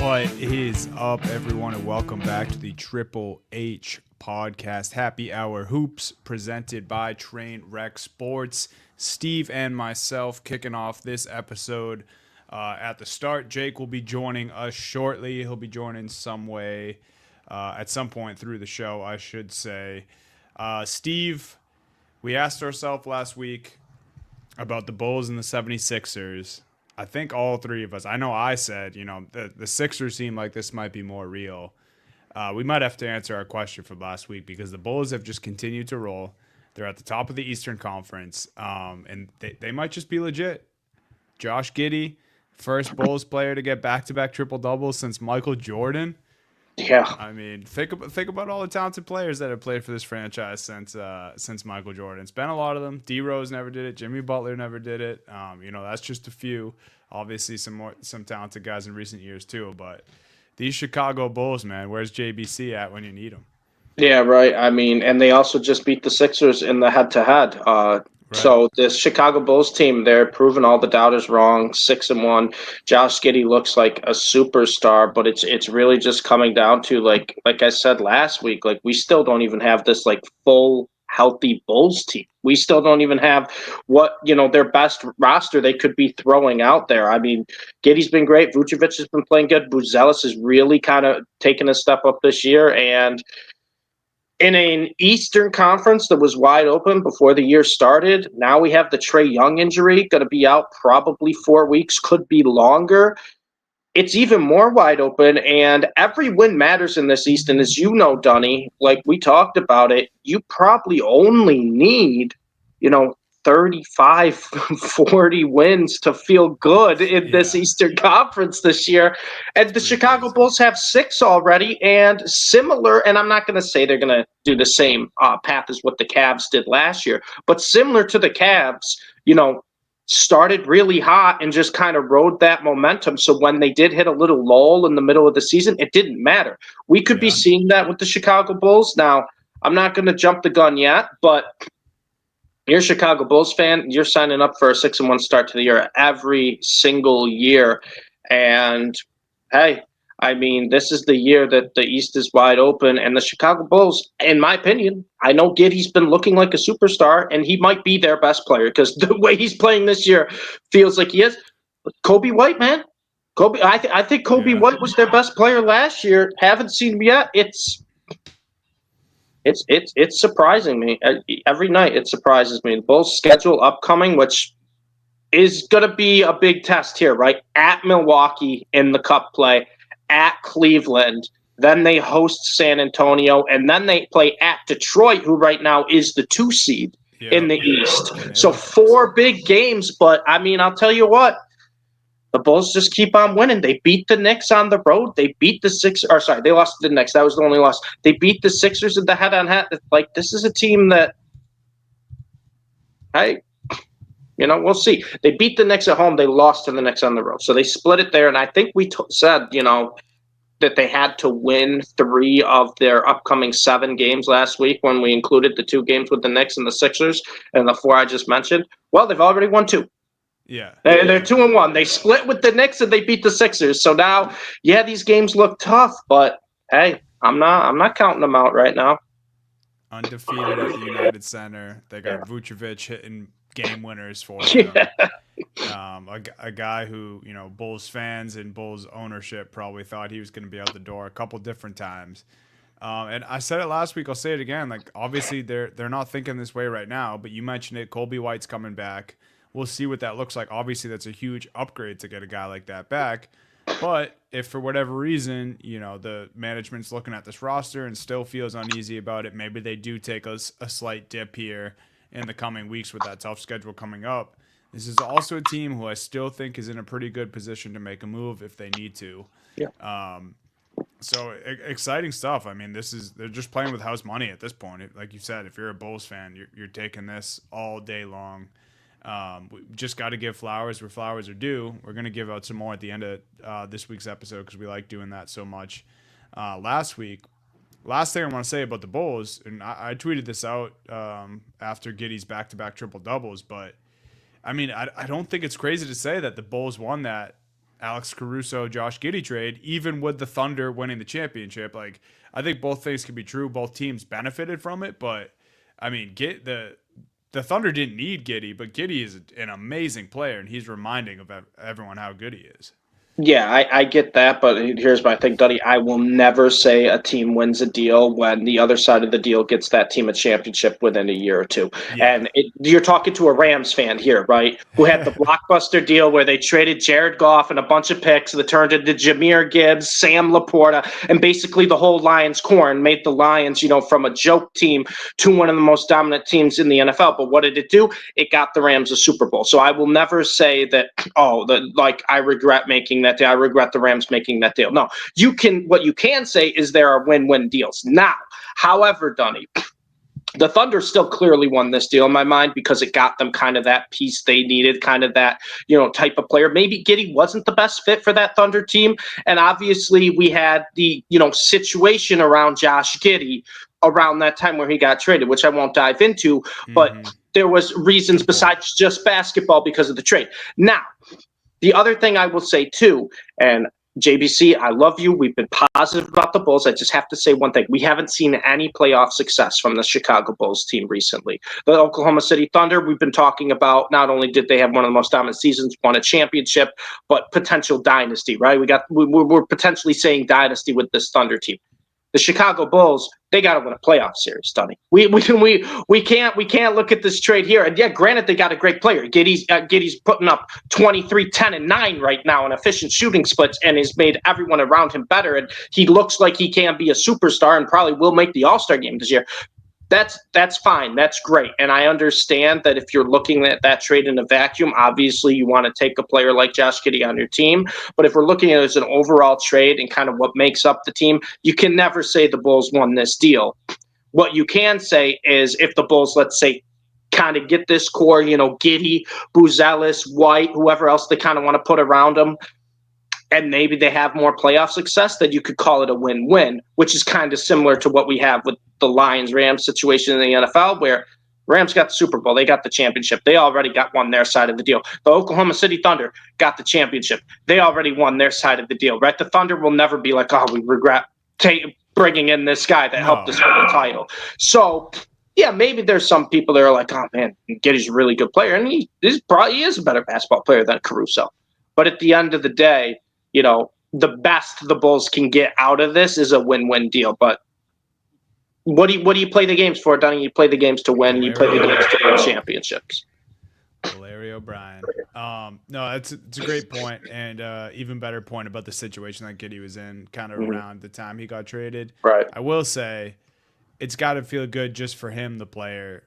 What is up, everyone, and welcome back to the Triple H podcast, Happy Hour Hoops, presented by Train Wreck Sports. Steve and myself kicking off this episode at the start. Jake will be joining us shortly. He'll be joining some way at some point through the show, I should say. Steve, we asked ourselves last week about the Bulls and the 76ers. I think all three of us, I know I said, the Sixers seem like this might be more real. We might have to answer our question from last week because the Bulls have just continued to roll. They're at the top of the Eastern Conference, and they might just be legit. Josh Giddey, first Bulls player to get back-to-back triple-doubles since Michael Jordan. Yeah. I mean, think about all the talented players that have played for this franchise since Michael Jordan. It's been a lot of them. D Rose never did it. Jimmy Butler never did it. That's just a few. Obviously, some talented guys in recent years too. But these Chicago Bulls, man, where's JBC at when you need him? Yeah, right. I mean, and they also just beat the Sixers in the head-to-head. Right. So this Chicago Bulls team, they're proving all the doubters wrong. 6-1. Josh Giddey looks like a superstar, but it's really just coming down to like I said last week, like we still don't even have this like full healthy Bulls team. We still don't even have their best roster they could be throwing out there. I mean, Giddey's been great. Vucevic has been playing good. Buzelis is really kind of taking a step up this year, and in an Eastern Conference that was wide open before the year started. Now we have the Trae Young injury, going to be out probably 4 weeks, could be longer. It's even more wide open, and every win matters in this East. And as you know, Dunny, like we talked about it, you probably only need, 35, 40 wins to feel good in this Yeah. Eastern Conference this year. And It's the pretty Chicago crazy. Bulls have 6 already, and similar, and I'm not going to say they're going to do the same path as what the Cavs did last year, but similar to the Cavs, started really hot and just kind of rode that momentum. So when they did hit a little lull in the middle of the season, it didn't matter. We could be Yeah. seeing that with the Chicago Bulls. Now, I'm not going to jump the gun yet, but you're a Chicago Bulls fan, you're signing up for a 6-1 start to the year every single year. And hey, I mean, this is the year that the East is wide open, and the Chicago Bulls, in my opinion, I know Giddy's been looking like a superstar, and he might be their best player because the way he's playing this year feels like he is. But Kobe White, man, I think Kobe Yeah. White was their best player last year. Haven't seen him yet. It's surprising me every night. It surprises me. The Bulls' schedule upcoming, which is going to be a big test here, right? At Milwaukee in the Cup play, at Cleveland, then they host San Antonio, and then they play at Detroit, who right now is the 2 seed in Yep. the East. And they So look good. 4 big games, but I mean, I'll tell you what. The Bulls just keep on winning. They beat the Knicks on the road. They beat the Sixers. Or sorry, they lost to the Knicks. That was the only loss. They beat the Sixers in the head-on-head. Like, this is a team that, hey, we'll see. They beat the Knicks at home. They lost to the Knicks on the road. So they split it there. And I think we said, that they had to win 3 of their upcoming 7 games last week when we included the 2 games with the Knicks and the Sixers and the 4 I just mentioned. Well, they've already won 2. Yeah. They're Yeah. 2-1. They split with the Knicks and they beat the Sixers. So now, yeah, these games look tough, but hey, I'm not counting them out right now. Undefeated at the United Center. They got Vucevic hitting game winners for Yeah. them. A guy who, Bulls fans and Bulls ownership probably thought he was going to be out the door a couple different times. And I said it last week. I'll say it again. Like, obviously, they're not thinking this way right now. But you mentioned it. Colby White's coming back. We'll see what that looks like. Obviously, that's a huge upgrade to get a guy like that back. But if for whatever reason, the management's looking at this roster and still feels uneasy about it, maybe they do take a slight dip here in the coming weeks with that tough schedule coming up. This is also a team who I still think is in a pretty good position to make a move if they need to. Yeah. So exciting stuff. I mean, they're just playing with house money at this point. Like you said, if you're a Bulls fan, you're taking this all day long. We just got to give flowers where flowers are due. We're going to give out some more at the end of this week's episode because we like doing that so much. Last thing I want to say about the Bulls, and I tweeted this out after Giddey's back-to-back triple-doubles, but I mean, I don't think it's crazy to say that the Bulls won that Alex Caruso, Josh Giddey trade, even with the Thunder winning the championship. Like, I think both things can be true. Both teams benefited from it, but I mean, the Thunder didn't need Giddey, but Giddey is an amazing player, and he's reminding of everyone how good he is. Yeah, I get that, but here's my thing, Duddy. I will never say a team wins a deal when the other side of the deal gets that team a championship within a year or two. Yeah. And you're talking to a Rams fan here, right? Who had the blockbuster deal where they traded Jared Goff and a bunch of picks that turned into Jahmyr Gibbs, Sam Laporta, and basically the whole Lions corn made the Lions, from a joke team to one of the most dominant teams in the NFL. But what did it do? It got the Rams a Super Bowl. So I will never say that, I regret making that deal. I regret the Rams making that deal. No, what you can say is there are win-win deals. Now, however, Dunny, the Thunder still clearly won this deal in my mind because it got them kind of that piece they needed, kind of that, type of player. Maybe Giddey wasn't the best fit for that Thunder team. And obviously we had the, situation around Josh Giddey around that time where he got traded, which I won't dive into, but there was reasons besides just basketball because of the trade. Now, the other thing I will say too, and JBC, I love you. We've been positive about the Bulls. I just have to say one thing. We haven't seen any playoff success from the Chicago Bulls team recently. The Oklahoma City Thunder, we've been talking about, not only did they have one of the most dominant seasons, won a championship, but potential dynasty, right? We're potentially saying dynasty with this Thunder team. The Chicago Bulls, they got to win a playoff series, Dunny. We can't look at this trade here. And yeah, granted, they got a great player. Giddey's putting up 23, 10, and 9 right now in efficient shooting splits and has made everyone around him better. And he looks like he can be a superstar and probably will make the All-Star game this year. That's fine. That's great. And I understand that if you're looking at that trade in a vacuum, obviously you want to take a player like Josh Giddey on your team. But if we're looking at it as an overall trade and kind of what makes up the team, you can never say the Bulls won this deal. What you can say is if the Bulls, let's say, kind of get this core, Giddey, Buzelis, White, whoever else they kind of want to put around them, and maybe they have more playoff success, then you could call it a win-win, which is kind of similar to what we have with the Lions-Rams situation in the NFL, where Rams got the Super Bowl. They got the championship. They already got won their side of the deal. The Oklahoma City Thunder got the championship. They already won their side of the deal, right? The Thunder will never be like, we regret bringing in this guy that helped us win the title. So, yeah, maybe there's some people that are like, oh, man, Giddey's a really good player. And he is a better basketball player than Caruso. But at the end of the day, the best the Bulls can get out of this is a win-win deal. But what do you play the games for, Dunny? You play the games to win. You play the games to win championships. Larry O'Brien. No, it's a great point, and even better point about the situation that Giddey was in kind of around the time he got traded. Right. I will say it's got to feel good just for him, the player,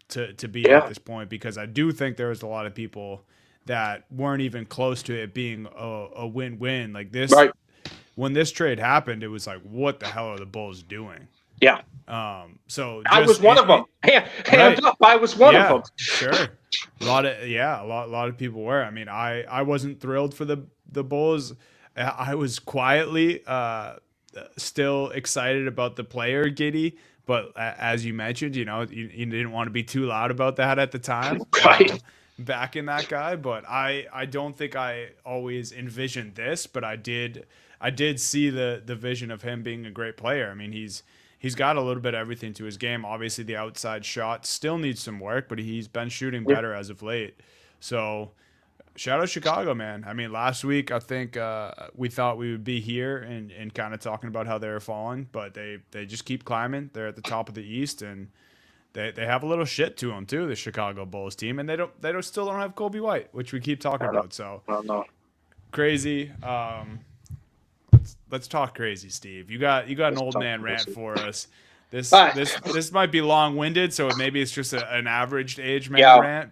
to be at this point, because I do think there was a lot of people that weren't even close to it being a win-win. Like this, when this trade happened, it was like, what the hell are the Bulls doing? Yeah. So I was one of them. Hands up, I was one of them. Sure. A lot of people were. I mean, I wasn't thrilled for the Bulls. I was quietly still excited about the player Giddey, but as you mentioned, you didn't want to be too loud about that at the time. Right. Backing that guy, but I don't think I always envisioned this, but I did see the vision of him being a great player. I mean, he's got a little bit of everything to his game. Obviously, the outside shot still needs some work, but he's been shooting better as of late. So, shout out Chicago, man. I mean, last week I think we thought we would be here and kind of talking about how they were falling, but they just keep climbing. They're at the top of the East, and they have a little shit to them too, the Chicago Bulls team, and they still don't have Kobe White, which we keep talking about. So crazy. Let's talk crazy, Steve. You got an old man rant for us. This might be long-winded, so maybe it's just an averaged age man rant,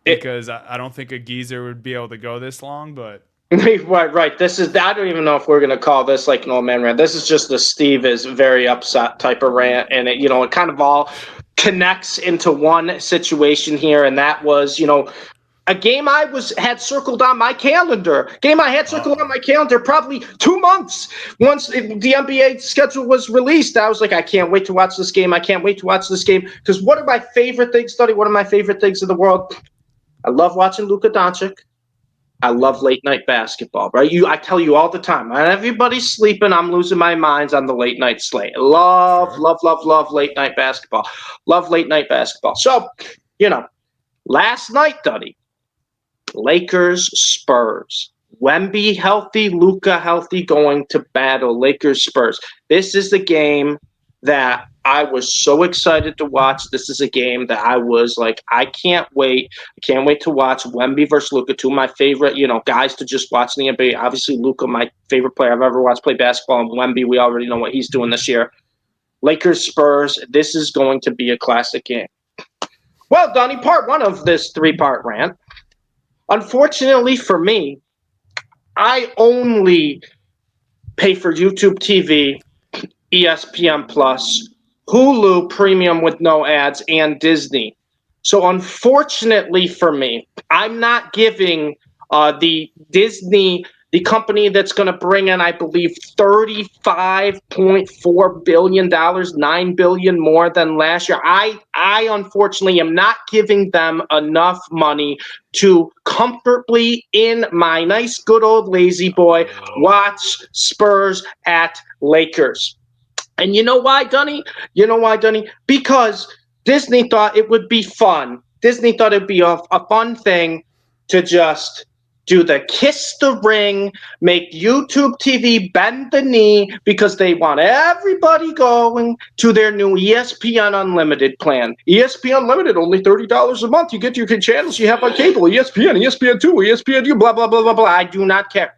because I don't think a geezer would be able to go this long, but. Right. I don't even know if we're going to call this like an old man rant. This is just the Steve is very upset type of rant, and it kind of all connects into one situation here, and that was, a game I had circled on my calendar. Probably 2 months once the NBA schedule was released. I was like, I can't wait to watch this game. Because one of my favorite things, one of my favorite things in the world, I love watching Luka Doncic. I love late night basketball, right? I tell you all the time, when everybody's sleeping, I'm losing my minds on the late night slate. Love, Sure. love, love, love late night basketball. Love late night basketball. So, last night, Duddy, Lakers, Spurs. Wemby healthy, Luka healthy, going to battle Lakers, Spurs. This is the game that I was so excited to watch. This is a game that I was like, I can't wait. I can't wait to watch Wemby versus Luka, two of my favorite, guys to just watch in the NBA. Obviously, Luka, my favorite player I've ever watched play basketball, and Wemby, we already know what he's doing this year. Lakers, Spurs, this is going to be a classic game. Well, Donnie, part one of this three-part rant. Unfortunately for me, I only pay for YouTube TV, ESPN Plus, Hulu Premium with no ads, and Disney. So unfortunately for me, I'm not giving the Disney, the company that's going to bring in, I believe, $35.4 billion, $9 billion more than last year. I unfortunately am not giving them enough money to comfortably, in my nice, good old lazy boy, watch Spurs at Lakers. And you know why, Dunny? Because Disney thought it would be fun. Disney thought it'd be a fun thing to just do the kiss the ring, make YouTube TV bend the knee because they want everybody going to their new ESPN Unlimited plan. ESPN Unlimited, only $30 a month. You get your channels you have on cable, ESPN, ESPN2, ESPNU, blah, blah, blah, blah, blah. I do not care.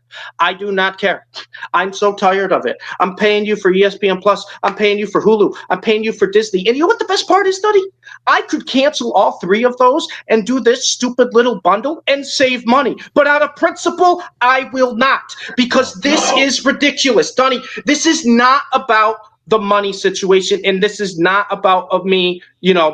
I'm so tired of it. I'm paying you for ESPN Plus. I'm paying you for Hulu. I'm paying you for Disney. And you know what the best part is, Duddy? I could cancel all three of those and do this stupid little bundle and save money. But out of principle, I will not, because this is ridiculous. Donnie, this is not about the money situation, and this is not about me,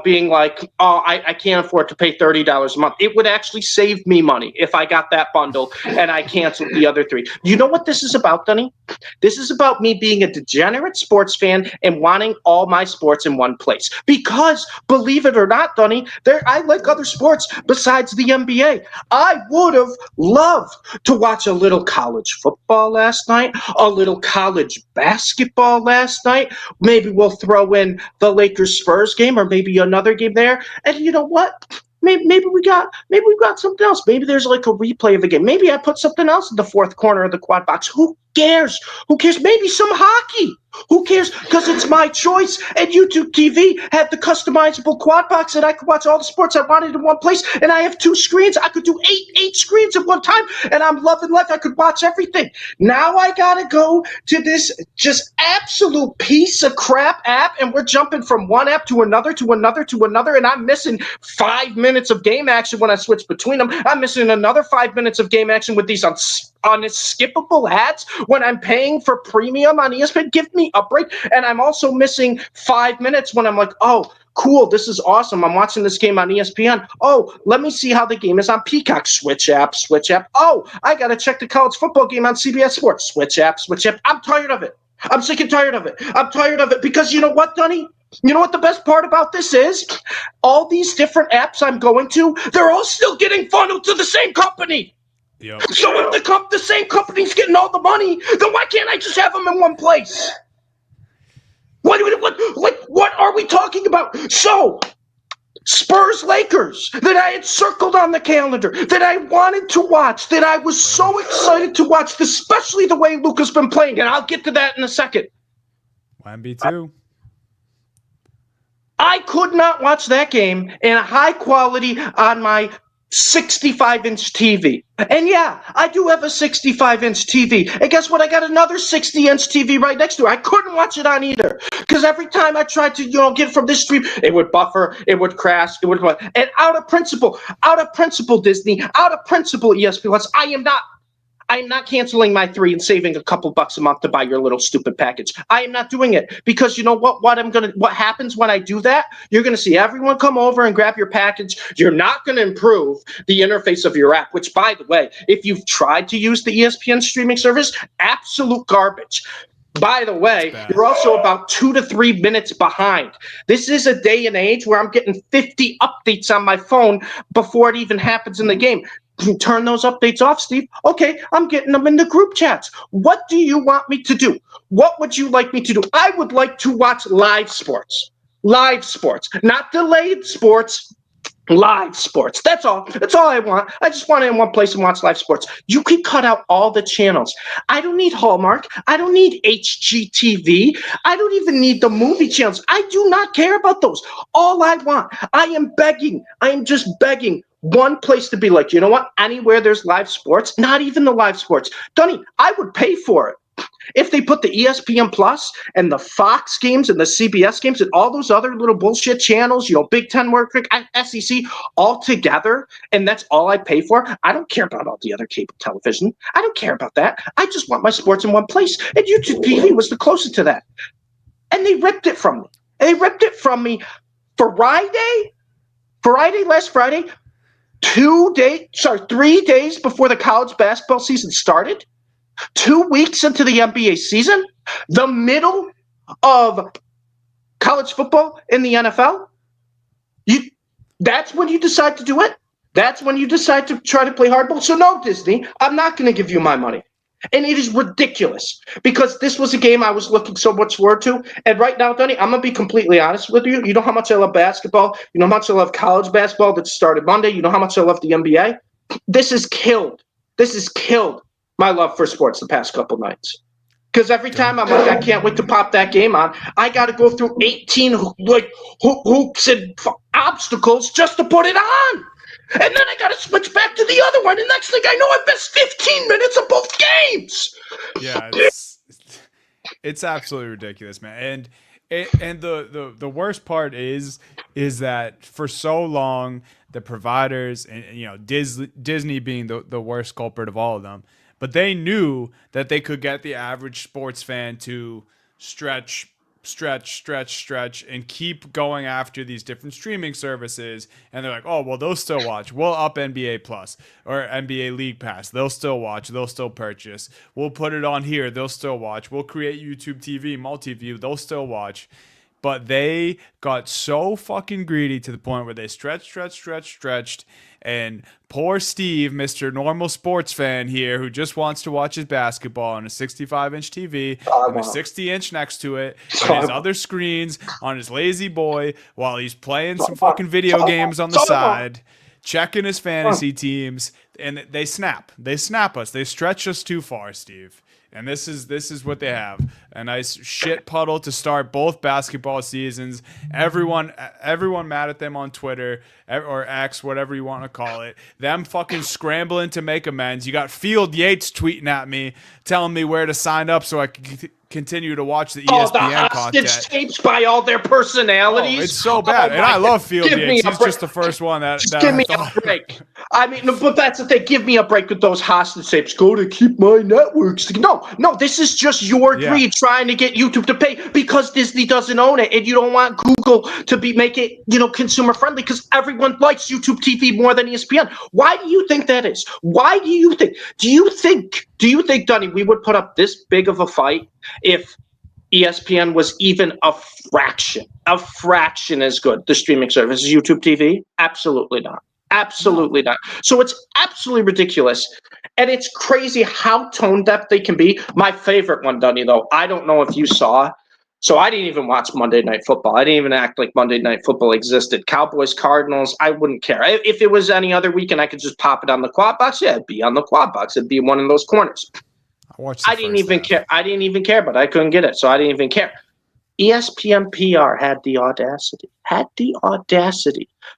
being like, oh, I can't afford to pay $30 a month. It would actually save me money if I got that bundle and I canceled the other three. You know what this is about, Dunny? This is about me being a degenerate sports fan and wanting all my sports in one place. Because, believe it or not, Dunny, I like other sports besides the NBA. I would have loved to watch a little college football last night, a little college basketball last night. Maybe we'll throw in the Lakers Spurs game, or maybe another game there. And you know what? Maybe we've got something else. Maybe there's like a replay of a game. Maybe I put something else in the fourth corner of the quad box. Who cares? Maybe some hockey. Who cares? Because it's my choice. And YouTube TV had the customizable quad box that I could watch all the sports I wanted in one place. And I have two screens. I could do eight screens at one time. And I'm loving life. I could watch everything. Now I got to go to this just absolute piece of crap app. And we're jumping from one app to another, to another, to another. And I'm missing 5 minutes of game action when I switch between them. I'm missing another 5 minutes of game action with these unskippable ads when I'm paying for premium on ESPN. Give me a break. And I'm also missing 5 minutes when I'm like, oh, cool, this is awesome. I'm watching this game on ESPN. Oh, let me see how the game is on Peacock. Switch app. Oh, I got to check the college football game on CBS Sports. Switch app. I'm tired of it. I'm sick and tired of it. Because you know what, Dunny? You know what the best part about this is? All these different apps I'm going to, they're all still getting funneled to the same company. Yep. So if the same company's getting all the money, then why can't I just have them in one place? What are we talking about? So, Spurs Lakers that I had circled on the calendar, that I wanted to watch, that I was so excited to watch, especially the way Luka's been playing, and I'll get to that in a second. Wemby too. I could not watch that game in high quality on my 65-inch TV. And yeah, I do have a 65-inch TV. And guess what? I got another 60-inch TV right next to it. I couldn't watch it on either. Because every time I tried to, get from this stream, it would buffer, it would crash, and out of principle, Disney, out of principle, ESPN, I'm not canceling my 3 and saving a couple bucks a month to buy your little stupid package. I am not doing it because you know what? What happens when I do that? You're gonna see everyone come over and grab your package. You're not gonna improve the interface of your app. Which, by the way, if you've tried to use the ESPN streaming service, absolute garbage. By the way, you're also about 2 to 3 minutes behind. This is a day and age where I'm getting 50 updates on my phone before it even happens in the game. Turn those updates off, Steve. Okay, I'm getting them in the group chats. What do you want me to do? What would you like me to do? I would like to watch live sports. Live sports, not delayed sports. Live sports. That's all. That's all I want. I just want it in one place and watch live sports. You can cut out all the channels. I don't need Hallmark. I don't need HGTV. I don't even need the movie channels. I do not care about those. All I want, I am begging. I am just begging one place to be like, you know what? Anywhere there's live sports, not even the live sports. Dunny, I would pay for it. If they put the ESPN Plus and the Fox games and the CBS games and all those other little bullshit channels, Big Ten, SEC, all together, and that's all I pay for, I don't care about all the other cable television. I don't care about that. I just want my sports in one place. And YouTube TV was the closest to that. And they ripped it from me. They ripped it from me last Friday, 3 days before the college basketball season started. 2 weeks into the NBA season, the middle of college football in the NFL, that's when you decide to do it. That's when you decide to try to play hardball. So no, Disney, I'm not going to give you my money. And it is ridiculous because this was a game I was looking so much forward to. And right now, Dunny, I'm going to be completely honest with you. You know how much I love basketball. You know how much I love college basketball that started Monday. You know how much I love the NBA. This has killed my love for sports the past couple nights. Because every time I'm like, I can't wait to pop that game on. I got to go through 18 hoops and obstacles just to put it on. And then I got to switch back to the other one. And next thing I know, I missed 15 minutes of both games. Yeah, it's absolutely ridiculous, man. And the worst part is that for so long, the providers and Disney being the worst culprit of all of them, but they knew that they could get the average sports fan to stretch, and keep going after these different streaming services. And they're like, oh, well, they'll still watch. We'll up NBA Plus or NBA League Pass. They'll still watch. They'll still purchase. We'll put it on here. They'll still watch. We'll create YouTube TV, multi-view. They'll still watch. But they got so fucking greedy to the point where they stretched. And poor Steve, Mr. Normal Sports fan here, who just wants to watch his basketball on a 65-inch TV and a 60-inch next to it, and his other screens on his lazy boy while he's playing some fucking video games on the side, checking his fantasy teams, and they snap. They snap us. They stretch us too far, Steve. And this is what they have. A nice shit puddle to start both basketball seasons. Everyone mad at them on Twitter or X, whatever you want to call it. Them fucking scrambling to make amends. You got Field Yates tweeting at me, telling me where to sign up so I can continue to watch the ESPN the content. Hostage tapes by all their personalities. Oh, it's so bad. And I love Field Yates. He's just the first one that give me a break. I mean, but that's the thing. Give me a break with those hostage tapes. Go to keep my networks. No, this is just your greed trying to get YouTube to pay because Disney doesn't own it, and you don't want Google to make it, consumer friendly because everyone likes YouTube TV more than ESPN. Why do you think that is? Why do you think? Do you think, Dunny, we would put up this big of a fight if ESPN was even a fraction as good, the streaming service, as YouTube TV? Absolutely not. Absolutely not. So it's absolutely ridiculous. And it's crazy how tone deaf they can be. My favorite one, Dunny, though, I don't know if you saw. So I didn't even watch Monday Night Football. I didn't even act like Monday Night Football existed. Cowboys, Cardinals, I wouldn't care. If it was any other weekend, I could just pop it on the quad box. Yeah, it'd be on the quad box. It'd be one of those corners. I didn't even care. I didn't even care, but I couldn't get it, so I didn't even care. ESPN PR had the audacity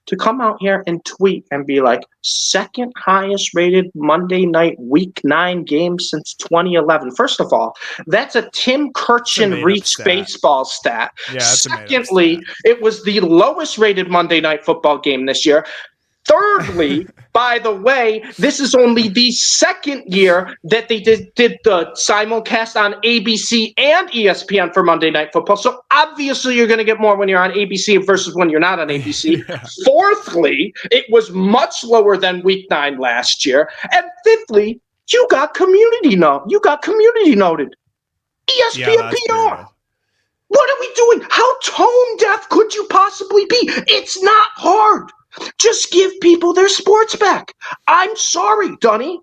to come out here and tweet and be like, second highest rated Monday night week 9 game since 2011. First of all, that's a Tim Kirchin Reach baseball stat. Yeah, secondly, it was the lowest rated Monday night football game this year. Thirdly, by the way, this is only the second year that they did the simulcast on ABC and ESPN for Monday Night Football. So obviously you're going to get more when you're on ABC versus when you're not on ABC. Yeah. Fourthly, it was much lower than Week 9 last year. And fifthly, you got community noted. ESPN PR. What are we doing? How tone deaf could you possibly be? It's not hard. Just give people their sports back. I'm sorry, Dunny.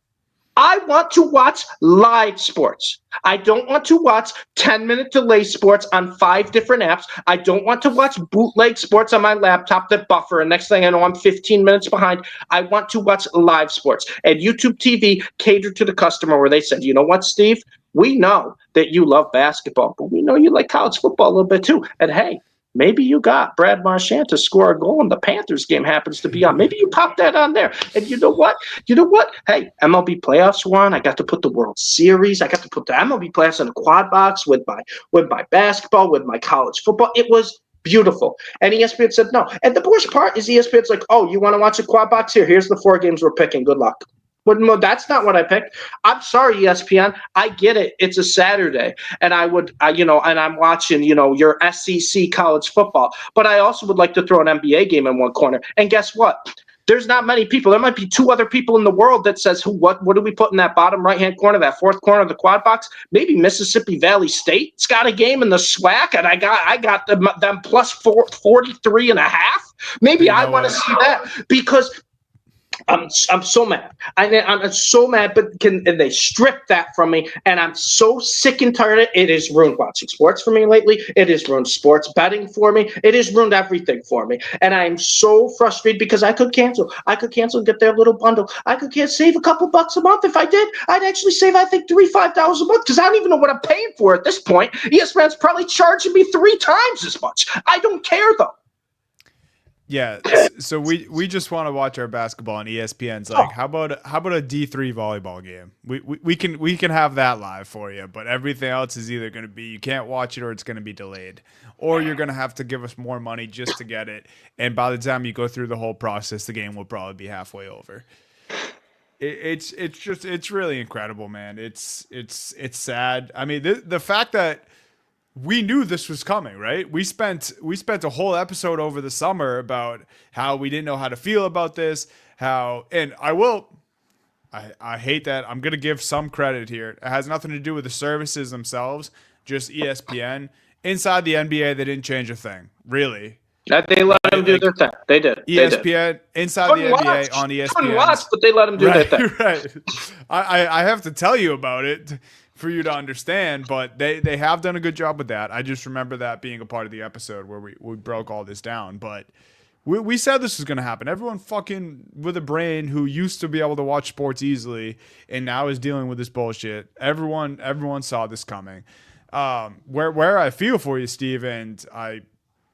I want to watch live sports. I don't want to watch 10-minute delay sports on 5 different apps. I don't want to watch bootleg sports on my laptop that buffer, and next thing I know, I'm 15 minutes behind. I want to watch live sports. And YouTube TV catered to the customer where they said, you know what, Steve? We know that you love basketball, but we know you like college football a little bit too. And hey, maybe you got Brad Marchand to score a goal and the Panthers game happens to be on. Maybe you pop that on there. And you know what? Hey, MLB playoffs were on. I got to put the World Series. I got to put the MLB playoffs in a quad box with my basketball, with my college football. It was beautiful. And ESPN said no. And the worst part is ESPN's like, oh, you want to watch a quad box? Here's the 4 games we're picking. Good luck. But no, that's not what I picked. I'm sorry, ESPN. I get it. It's a Saturday, and and I'm watching, your SEC college football. But I also would like to throw an NBA game in one corner. And guess what? There's not many people. There might be 2 other people in the world that says, what do we put in that bottom right-hand corner, that 4th corner of the quad box? Maybe Mississippi Valley State's got a game in the SWAC, and I got them plus 43 and a half. Maybe I want to see that because I'm so mad. I'm so mad, and they stripped that from me, and I'm so sick and tired of it. It has ruined watching sports for me lately. It has ruined sports betting for me. It has ruined everything for me, and I'm so frustrated because I could cancel. And get their little bundle. I could save a couple bucks a month if I did. I'd actually save, I think, $3,000-$5,000 a month because I don't even know what I'm paying for at this point. ESPN's probably charging me 3 times as much. I don't care though. Yeah, so we just want to watch our basketball, and ESPN's like, how about a D3 volleyball game? We can have that live for you, but everything else is either going to be you can't watch it or it's going to be delayed, or you're going to have to give us more money just to get it. And by the time you go through the whole process, the game will probably be halfway over. It's really incredible, man. It's sad. I mean, the fact that we knew this was coming, right? We spent a whole episode over the summer about how we didn't know how to feel about this, and I hate that. I'm going to give some credit here. It has nothing to do with the services themselves, just ESPN. Inside the NBA, they didn't change a thing, really. They let them do their thing. They did. ESPN, inside the NBA on ESPN. Couldn't watch, but they let them do their thing. Right. I have to tell you about it for you to understand, but they have done a good job with that. I just remember that being a part of the episode where we broke all this down. But we said this was going to happen. Everyone fucking with a brain who used to be able to watch sports easily and now is dealing with this bullshit. Everyone saw this coming. Where I feel for you, Steve, and I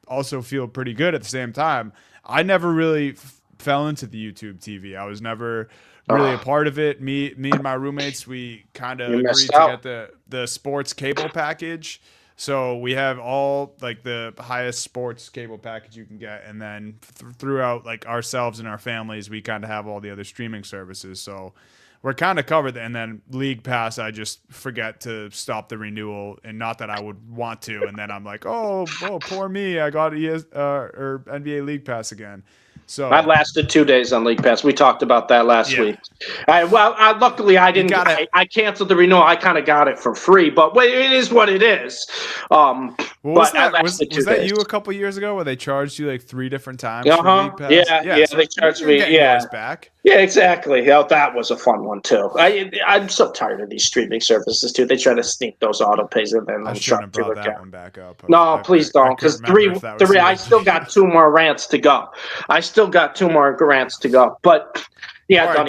also feel pretty good at the same time. I never really fell into the YouTube TV. I was never really a part of it. Me and my roommates, we kind of agreed to get the sports cable package. So we have all like the highest sports cable package you can get, and then throughout like ourselves and our families, we kind of have all the other streaming services. So we're kind of covered. And then League Pass, I just forget to stop the renewal, and not that I would want to. And then I'm like, oh, poor me, I got or NBA League Pass again. So I lasted 2 days on League Pass. We talked about that last week. Luckily I didn't. I canceled the renewal. I kind of got it for free, but it is what it is. Was that you a couple years ago where they charged you like 3 different times for League Pass? Yeah, so they charged me. Yeah, back. Yeah, exactly. Yeah, that was a fun one too. I'm so tired of these streaming services too. They try to sneak those auto pays in there. I shouldn't have brought that one back up. No, please don't, because three. I still got 2 more rants to go. But yeah, right,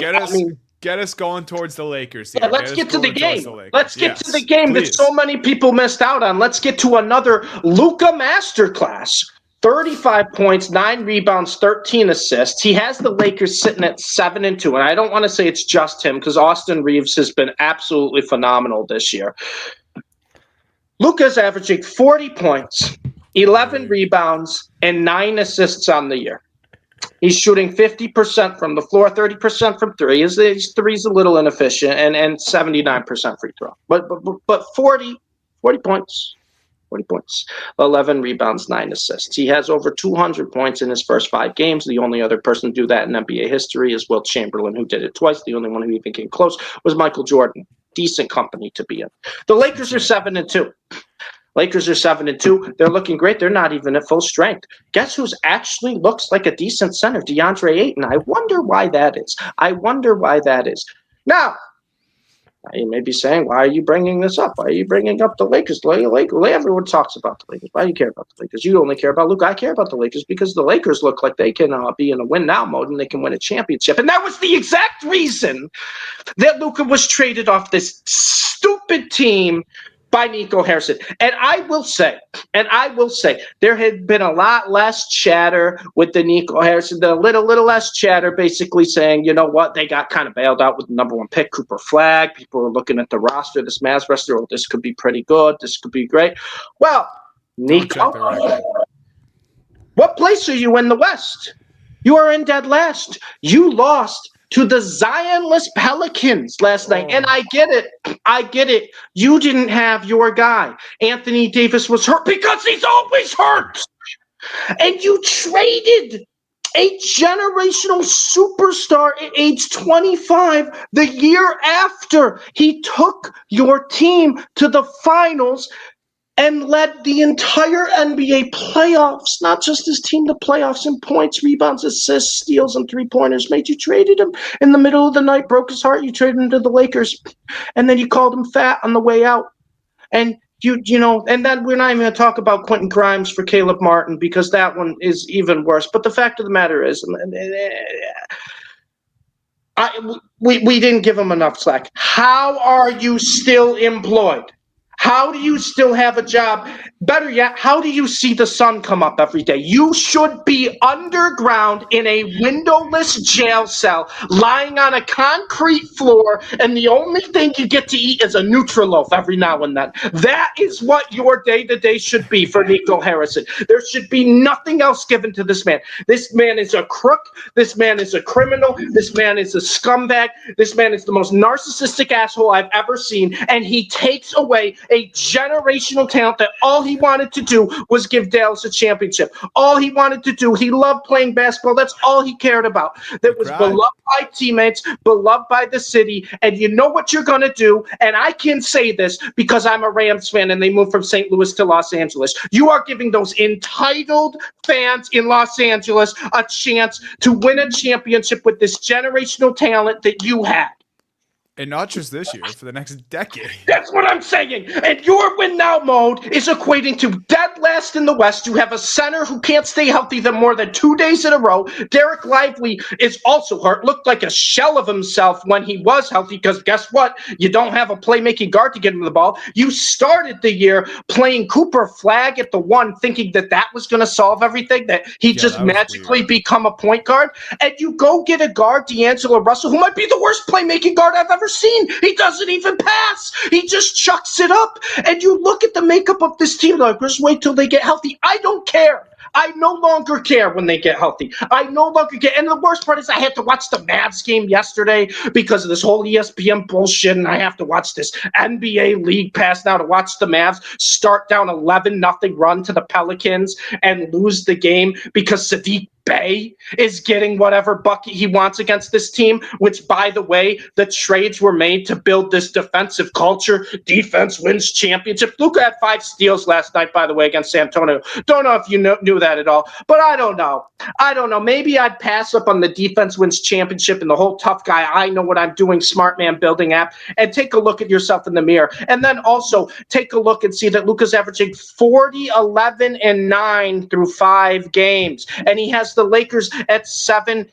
get us going towards the Lakers. Yeah, let's get to the game. Let's get to the game that so many people missed out on. Let's get to another Luka masterclass. 35 points, 9 rebounds, 13 assists. He has the Lakers sitting at 7-2, and I don't want to say it's just him because Austin Reeves has been absolutely phenomenal this year. Luka's averaging 40 points, 11 rebounds, and 9 assists on the year. He's shooting 50% from the floor, 30% from 3. His three's a little inefficient, and 79% free throw. But 40 points. 40 points, 11 rebounds, 9 assists. He has over 200 points in his first 5 games. The only other person to do that in NBA history is Wilt Chamberlain, who did it twice. The only one who even came close was Michael Jordan. Decent company to be in. The Lakers are 7-2. Lakers are 7-2. They're looking great. They're not even at full strength. Guess who's actually looks like a decent center? DeAndre Ayton. I wonder why that is. Now, you may be saying, why are you bringing this up? Why are you bringing up the Lakers? Everyone talks about the Lakers. Why do you care about the Lakers? You only care about Luka. I care about the Lakers because the Lakers look like they can be in a win-now mode and they can win a championship. And that was the exact reason that Luka was traded off this stupid team by Nico Harrison. And I will say, there had been a lot less chatter with the Nico Harrison, a little less chatter basically saying, you know what, they got kind of bailed out with the number 1 pick, Cooper Flagg. People were looking at the roster, this Mavs roster, this could be pretty good, this could be great. Well, Nico, what place are you in the West? You are in dead last. You lost to the Zionless Pelicans last night. And I get it. You didn't have your guy. Anthony Davis was hurt because he's always hurt. And you traded a generational superstar at age 25 the year after he took your team to the finals and led the entire NBA playoffs, not just his team, the playoffs in points, rebounds, assists, steals, and three-pointers. Mate, you traded him in the middle of the night, broke his heart. You traded him to the Lakers, and then you called him fat on the way out. And and then we're not even going to talk about Quentin Grimes for Caleb Martin because that one is even worse. But the fact of the matter is, we didn't give him enough slack. How are you still employed? How do you still have a job? Better yet, how do you see the sun come up every day? You should be underground in a windowless jail cell, lying on a concrete floor, and the only thing you get to eat is a Nutriloaf every now and then. That is what your day-to-day should be for Nico Harrison. There should be nothing else given to this man. This man is a crook. This man is a criminal. This man is a scumbag. This man is the most narcissistic asshole I've ever seen, and he takes away a generational talent that all he wanted to do was give Dallas a championship. All he wanted to do, he loved playing basketball. That's all he cared about. That was beloved by teammates, beloved by the city. And you know what you're going to do? And I can say this because I'm a Rams fan and they moved from St. Louis to Los Angeles. You are giving those entitled fans in Los Angeles a chance to win a championship with this generational talent that you had. And not just this year, for the next decade. That's what I'm saying. And your win-now mode is equating to dead last in the West. You have a center who can't stay healthy for more than 2 days in a row. Derek Lively is also hurt. Looked like a shell of himself when he was healthy because guess what? You don't have a playmaking guard to get him the ball. You started the year playing Cooper Flagg at the 1, thinking that was going to solve everything, that he'd just magically become a point guard. And you go get a guard, D'Angelo Russell, who might be the worst playmaking guard I've ever seen. He doesn't even pass. He just chucks it up. And you look at the makeup of this team, like, just wait till they get healthy. I don't care. I no longer care when they get healthy. I no longer care. And the worst part is I had to watch the Mavs game yesterday because of this whole ESPN bullshit, and I have to watch this NBA League Pass now to watch the Mavs start down 11-0 run to the Pelicans and lose the game because Sadiq Bey is getting whatever bucket he wants against this team, which, by the way, the trades were made to build this defensive culture. Defense wins championship. Luka had 5 steals last night, by the way, against San Antonio. Don't know if you knew that at all, but I don't know. Maybe I'd pass up on the defense wins championship and the whole tough guy, I know what I'm doing, smart man building app, and take a look at yourself in the mirror. And then also take a look and see that Luka's averaging 40, 11, and 9 through 5 games. And he has the Lakers at 7-2.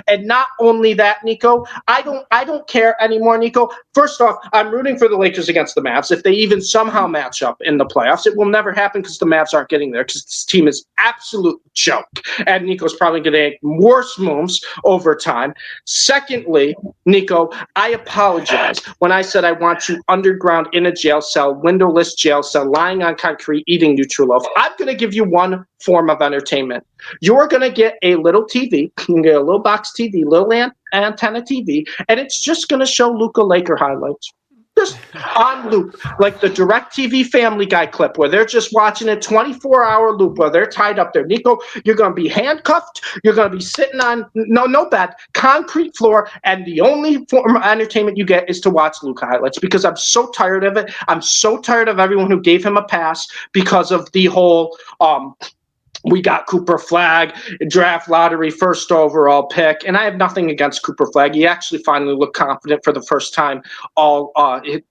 And not only that, Nico, I don't care anymore, Nico. First off, I'm rooting for the Lakers against the Mavs. If they even somehow match up in the playoffs, it will never happen because the Mavs aren't getting there because this team is absolute joke. And Nico's probably going to make worse moves over time. Secondly, Nico, I apologize when I said I want you underground in a jail cell, windowless jail cell, lying on concrete, eating Nutriloaf. I'm going to give you one form of entertainment. You're going to get a little TV. You can get a little box TV, little antenna TV, and it's just going to show Luka Laker highlights. Just on loop, like the DirecTV Family Guy clip where they're just watching a 24-hour loop where they're tied up there. Nico, you're going to be handcuffed. You're going to be sitting on, no bed, concrete floor, and the only form of entertainment you get is to watch Luke highlights because I'm so tired of it. I'm so tired of everyone who gave him a pass because of the whole we got Cooper Flagg, draft lottery, first overall pick. And I have nothing against Cooper Flagg. He actually finally looked confident for the first time all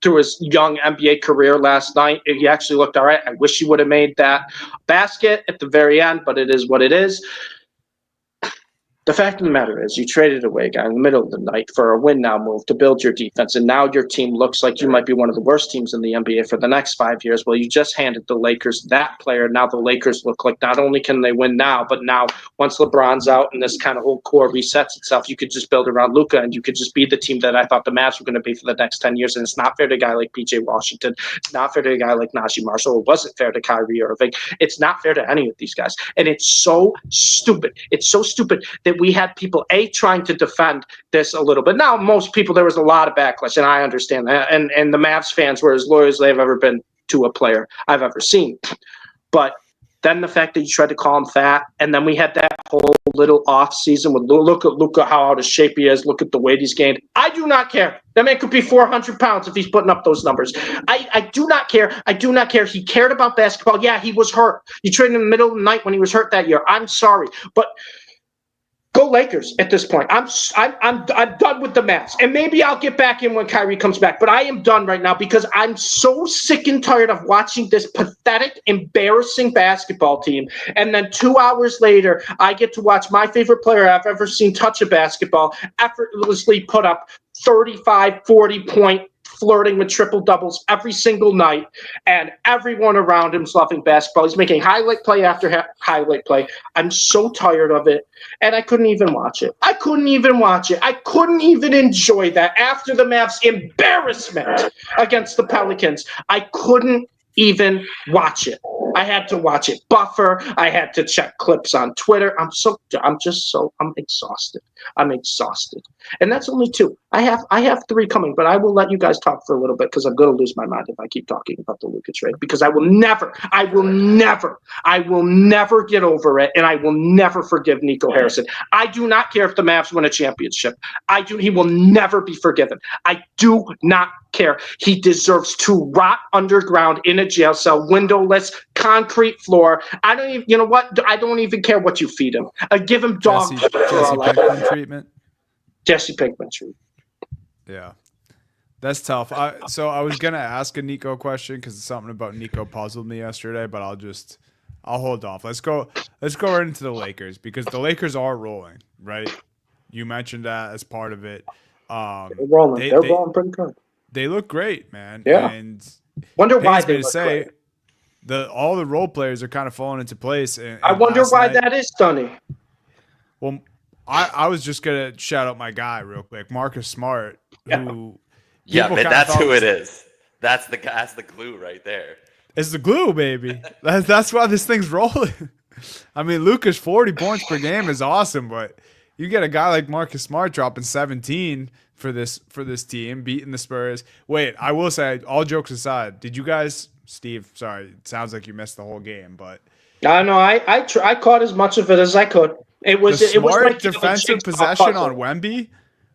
through his young NBA career last night. He actually looked all right. I wish he would have made that basket at the very end, but it is what it is. The fact of the matter is you traded away a guy in the middle of the night for a win-now move to build your defense, and now your team looks like you might be one of the worst teams in the NBA for the next 5 years. Well, you just handed the Lakers that player. Now the Lakers look like not only can they win now, but now once LeBron's out and this kind of whole core resets itself, you could just build around Luka, and you could just be the team that I thought the Mavs were going to be for the next 10 years. And it's not fair to a guy like P.J. Washington. It's not fair to a guy like Najee Marshall. It wasn't fair to Kyrie Irving. It's not fair to any of these guys. And it's so stupid. It's so stupid that we had people trying to defend this a little bit. Now, most people, there was a lot of backlash, and I understand that. And the Mavs fans were as loyal as they've ever been to a player I've ever seen. But then the fact that you tried to call him fat, and then we had that whole little off season with look at Luka, how out of shape he is. Look at the weight he's gained. I do not care. That man could be 400 pounds if he's putting up those numbers. I do not care. I do not care. He cared about basketball. Yeah, he was hurt. You traded him in the middle of the night when he was hurt that year. I'm sorry, but go Lakers at this point. I'm done with the Mavs. And maybe I'll get back in when Kyrie comes back. But I am done right now because I'm so sick and tired of watching this pathetic, embarrassing basketball team. And then 2 hours later, I get to watch my favorite player I've ever seen touch a basketball effortlessly put up 35, 40-point flirting with triple doubles every single night, and everyone around him's loving basketball. He's making highlight play after highlight play. I'm so tired of it, and I couldn't even watch it. I couldn't even watch it. I couldn't even enjoy that after the Mavs' embarrassment against the Pelicans. I couldn't even watch it. I had to watch it buffer. I had to check clips on Twitter. I'm exhausted. I'm exhausted. And that's only two. I have three coming, but I will let you guys talk for a little bit because I'm going to lose my mind if I keep talking about the Luka trade because I will never get over it, and I will never forgive Nico Harrison. I do not care if the Mavs win a championship. He will never be forgiven. I do not care. He deserves to rot underground in a jail cell, windowless, concrete floor. I don't even, you know what? I don't even care what you feed him. I give him dog Jesse Pinkman treatment. Jesse Pinkman treatment. Yeah, that's tough. So I was gonna ask a Nico question because something about Nico puzzled me yesterday, but I'll hold off. Let's go right into the Lakers because the Lakers are rolling, right? You mentioned that as part of it. They're rolling. They're rolling pretty good. They look great, man. Yeah. And wonder why they look great. All the role players are kind of falling into place. And I wonder why that is, Sonny. Well, I was just gonna shout out my guy real quick, Marcus Smart. Who that's who it is. That's the glue right there. It's the glue, baby. That's why this thing's rolling. I mean, Luka's 40 points per game is awesome, but you get a guy like Marcus Smart dropping 17 for this team, beating the Spurs. Wait, I will say, all jokes aside, did you guys, Steve? Sorry, it sounds like you missed the whole game, but no, I caught as much of it as I could. It was like defensive possession on Wemby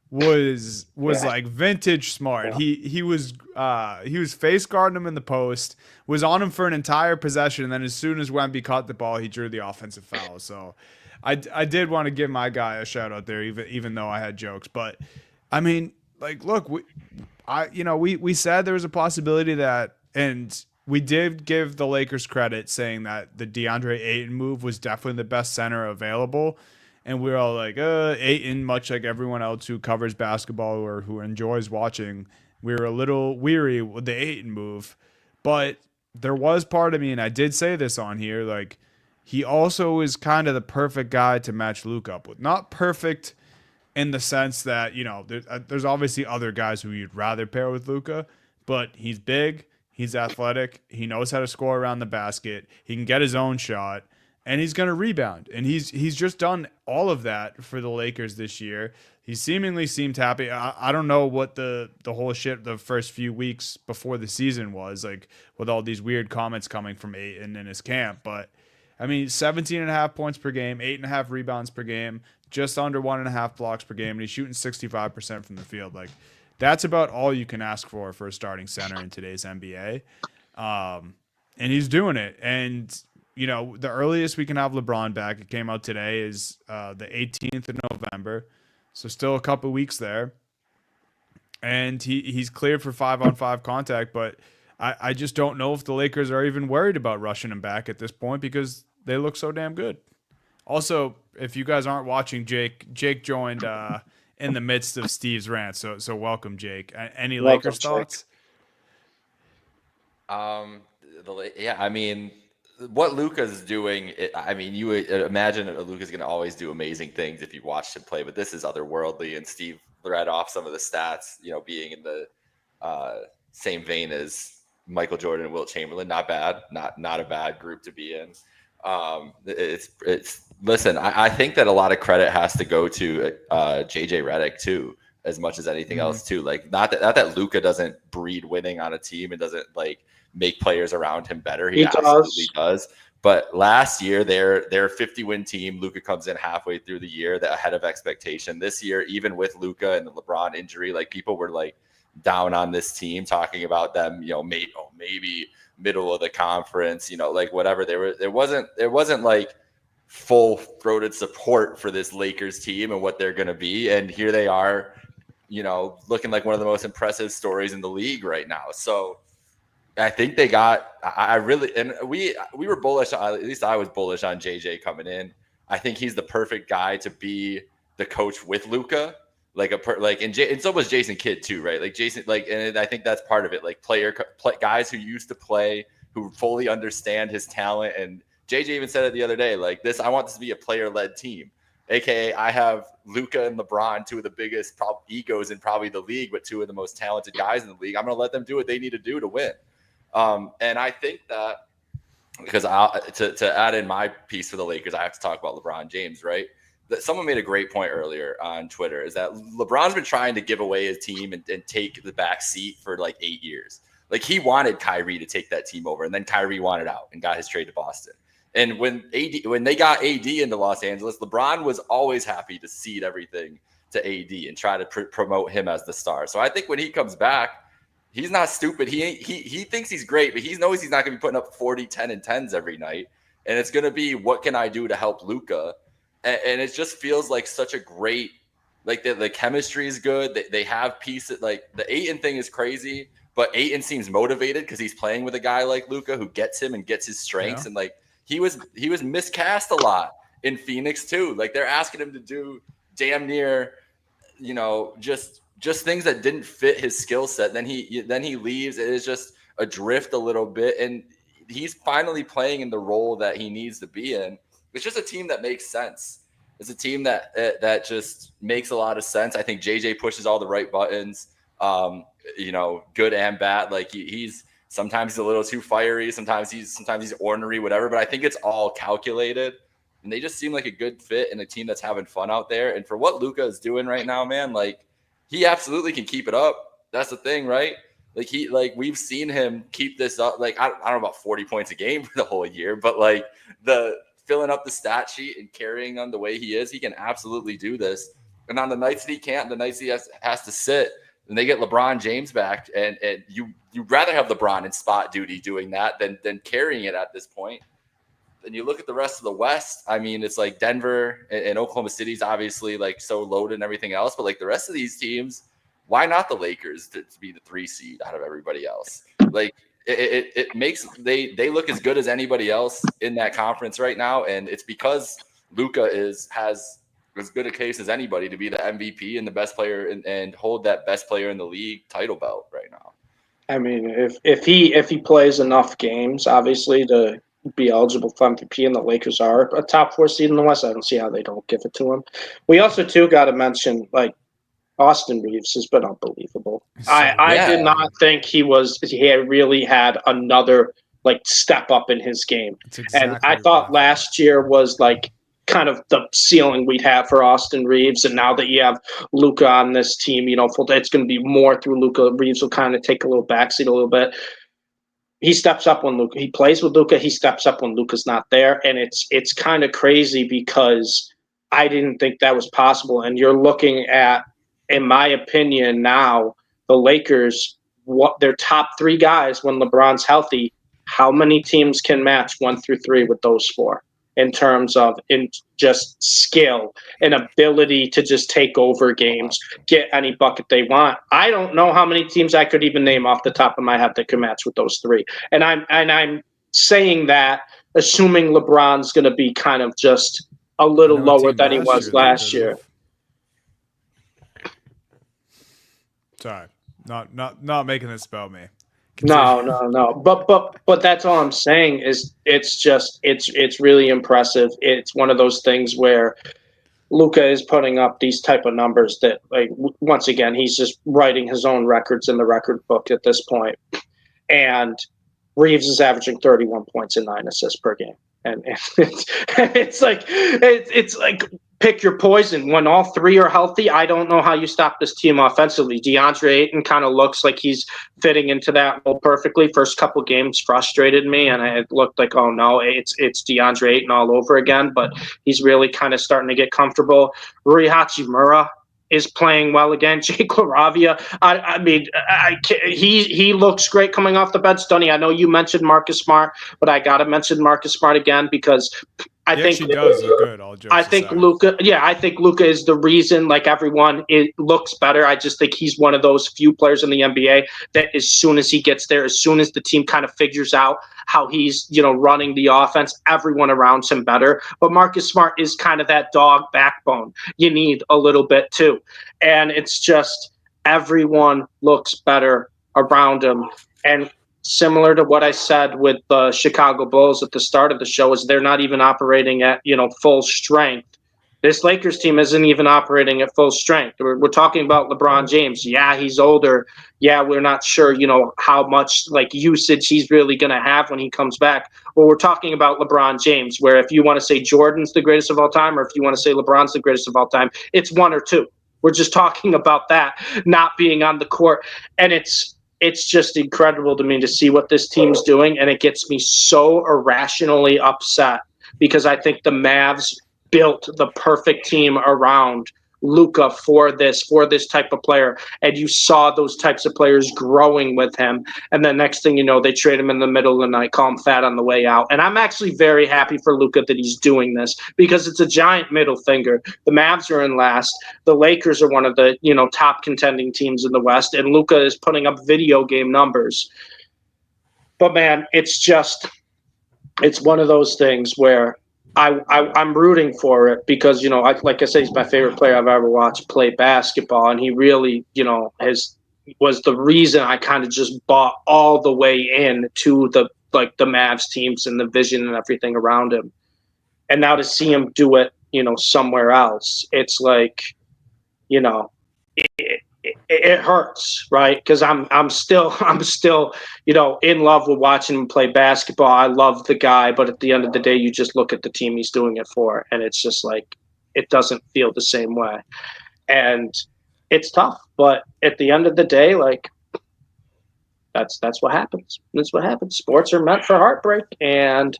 was like vintage Smart. Yeah. He was face guarding him in the post, was on him for an entire possession, and then as soon as Wemby caught the ball, he drew the offensive foul. So I did want to give my guy a shout out there, even though I had jokes. But I mean, like, look, we said there was a possibility that, and we did give the Lakers credit saying that the DeAndre Ayton move was definitely the best center available. And we were all like, Ayton, much like everyone else who covers basketball or who enjoys watching, we were a little weary with the Ayton move. But there was part of me, and I did say this on here, like, he also is kind of the perfect guy to match Luke up with. Not perfect in the sense that, there's obviously other guys who you'd rather pair with Luka, but he's big. He's athletic. He knows how to score around the basket. He can get his own shot, and he's going to rebound. And he's just done all of that for the Lakers this year. he seemingly seemed happy. I don't know what the whole shit the first few weeks before the season was like with all these weird comments coming from Ayton in his camp, but I mean, 17.5 points per game, 8.5 rebounds per game, just under 1.5 blocks per game, and he's shooting 65% from the field. Like, that's about all you can ask for a starting center in today's NBA. And he's doing it. And, you know, the earliest we can have LeBron back, it came out today, is the 18th of November. So still a couple weeks there. And he's cleared for 5-on-5 contact, but I just don't know if the Lakers are even worried about rushing him back at this point because they look so damn good. Also, if you guys aren't watching, Jake joined in the midst of Steve's rant, so welcome, Jake. Any Lakers thoughts? Yeah, I mean, what Luka's doing, I mean, you would imagine that Luka's going to always do amazing things if you watched him play, but this is otherworldly, and Steve read off some of the stats, you know, being in the same vein as Michael Jordan and Wilt Chamberlain. Not bad, not a bad group to be in. Listen, I think that a lot of credit has to go to JJ Redick too, as much as anything else too. Like not that Luka doesn't breed winning on a team and doesn't like make players around him better. He absolutely does. But last year, their 50-win team, Luka comes in halfway through the year, ahead of expectation. This year, even with Luka and the LeBron injury, like people were like down on this team, talking about them, you know, maybe middle of the conference, you know, like whatever. There wasn't like full-throated support for this Lakers team and what they're going to be. And here they are, you know, looking like one of the most impressive stories in the league right now. So I think they got, we were bullish, at least I was bullish on JJ coming in. I think he's the perfect guy to be the coach with Luka. And so was Jason Kidd too, right? Like Jason, and I think that's part of it. Like guys who used to play, who fully understand his talent. And JJ even said it the other day, like I want this to be a player-led team. AKA, I have Luka and LeBron, two of the biggest egos in probably the league, but two of the most talented guys in the league. I'm going to let them do what they need to do to win. And I think that because to add in my piece for the Lakers, I have to talk about LeBron James, right? That someone made a great point earlier on Twitter is that LeBron's been trying to give away his team and take the back seat for like 8 years. Like he wanted Kyrie to take that team over, and then Kyrie wanted out and got his trade to Boston. And when they got AD into Los Angeles, LeBron was always happy to cede everything to AD and try to promote him as the star. So I think when he comes back, he's not stupid. He thinks he's great, but he knows he's not going to be putting up 40, 10, and 10s every night. And it's going to be, what can I do to help Luka? And it just feels like such a great, like the chemistry is good. They have pieces. Like the Ayton thing is crazy, but Ayton seems motivated because he's playing with a guy like Luka who gets him and gets his strengths. Yeah. And like he was miscast a lot in Phoenix too. Like they're asking him to do damn near, you know, just things that didn't fit his skill set. Then he leaves. It is just adrift a little bit, and he's finally playing in the role that he needs to be in. It's just a team that makes sense. It's a team that just makes a lot of sense. I think JJ pushes all the right buttons, you know, good and bad. Like he's sometimes a little too fiery. Sometimes he's ornery, whatever. But I think it's all calculated, and they just seem like a good fit in a team that's having fun out there. And for what Luka is doing right now, man, like he absolutely can keep it up. That's the thing, right? Like we've seen him keep this up. Like I don't know about 40 points a game for the whole year, but like the filling up the stat sheet and carrying on the way he is, he can absolutely do this. And on the nights that he can't, the nights he has to sit, and they get LeBron James back, and you'd rather have LeBron in spot duty doing that than carrying it at this point. Then you look at the rest of the West. I mean, it's like Denver and Oklahoma City's obviously like so loaded and everything else, but like the rest of these teams, why not the Lakers to be the 3 seed out of everybody else? Like it makes they look as good as anybody else in that conference right now, and it's because Luka has as good a case as anybody to be the MVP and the best player and hold that best player in the league title belt right now. I mean, if he plays enough games, obviously to be eligible for MVP, and the Lakers are a top 4 seed in the West, I don't see how they don't give it to him. We also too got to mention like Austin Reeves has been unbelievable. I did not think he really had another like step up in his game. Exactly, and I thought last year was like kind of the ceiling we'd have for Austin Reeves. And now that you have Luka on this team, it's going to be more through Luka. Reeves will kind of take a little backseat a little bit. He steps up when Luka. He plays with Luka. He steps up when Luka's not there, and it's kind of crazy because I didn't think that was possible. And you're looking at, in my opinion, now the Lakers, what their top three guys when LeBron's healthy. How many teams can match 1 through 3 with those four in terms of just skill and ability to just take over games, get any bucket they want? I don't know how many teams I could even name off the top of my head that can match with those three. And I'm saying that assuming LeBron's going to be kind of just a little lower than he was last year. Sorry, not making this about me. No. But that's all I'm saying is it's really impressive. It's one of those things where Luka is putting up these type of numbers that, like, once again, he's just writing his own records in the record book at this point. And Reeves is averaging 31 points and 9 assists per game. And it's like pick your poison. When all three are healthy, I don't know how you stop this team offensively. DeAndre Ayton kind of looks like he's fitting into that role perfectly. First couple games frustrated me, and it looked like, oh no, it's DeAndre Ayton all over again. But he's really kind of starting to get comfortable. Rui Hachimura is playing well again. Jake LaRavia, he looks great coming off the bench. Stoney, I know you mentioned Marcus Smart, but I got to mention Marcus Smart again because I think he does look good. I think Luka is the reason, like everyone, it looks better. I just think he's one of those few players in the NBA that as soon as he gets there, as soon as the team kind of figures out how he's, running the offense, everyone around him better. But Marcus Smart is kind of that dog backbone you need a little bit too. And it's just everyone looks better around him. And similar to what I said with the Chicago Bulls at the start of the show, is they're not even operating at, full strength. This Lakers team isn't even operating at full strength. We're talking about LeBron James. Yeah, he's older. Yeah, we're not sure, how much usage he's really going to have when he comes back. Well, we're talking about LeBron James, where if you want to say Jordan's the greatest of all time, or if you want to say LeBron's the greatest of all time, it's one or two. We're just talking about that not being on the court. And it's just incredible to me to see what this team's doing, and it gets me so irrationally upset because I think the Mavs built the perfect team around Luka for this type of player, and you saw those types of players growing with him, and then next thing you know, they trade him in the middle of the night, call him fat on the way out. And I'm actually very happy for Luka that he's doing this because it's a giant middle finger. The Mavs are in last. The Lakers are one of the top contending teams in the West, and Luka is putting up video game numbers. But man, it's one of those things where I'm rooting for it because, like I said, he's my favorite player I've ever watched play basketball. And he really, was the reason I kind of just bought all the way in to the Mavs teams and the vision and everything around him. And now to see him do it, somewhere else, it's like, it hurts, right? Because I'm still, in love with watching him play basketball. I love the guy, but at the end of the day, you just look at the team he's doing it for, and it's just like it doesn't feel the same way, and it's tough. But at the end of the day, that's what happens. That's what happens. Sports are meant for heartbreak, and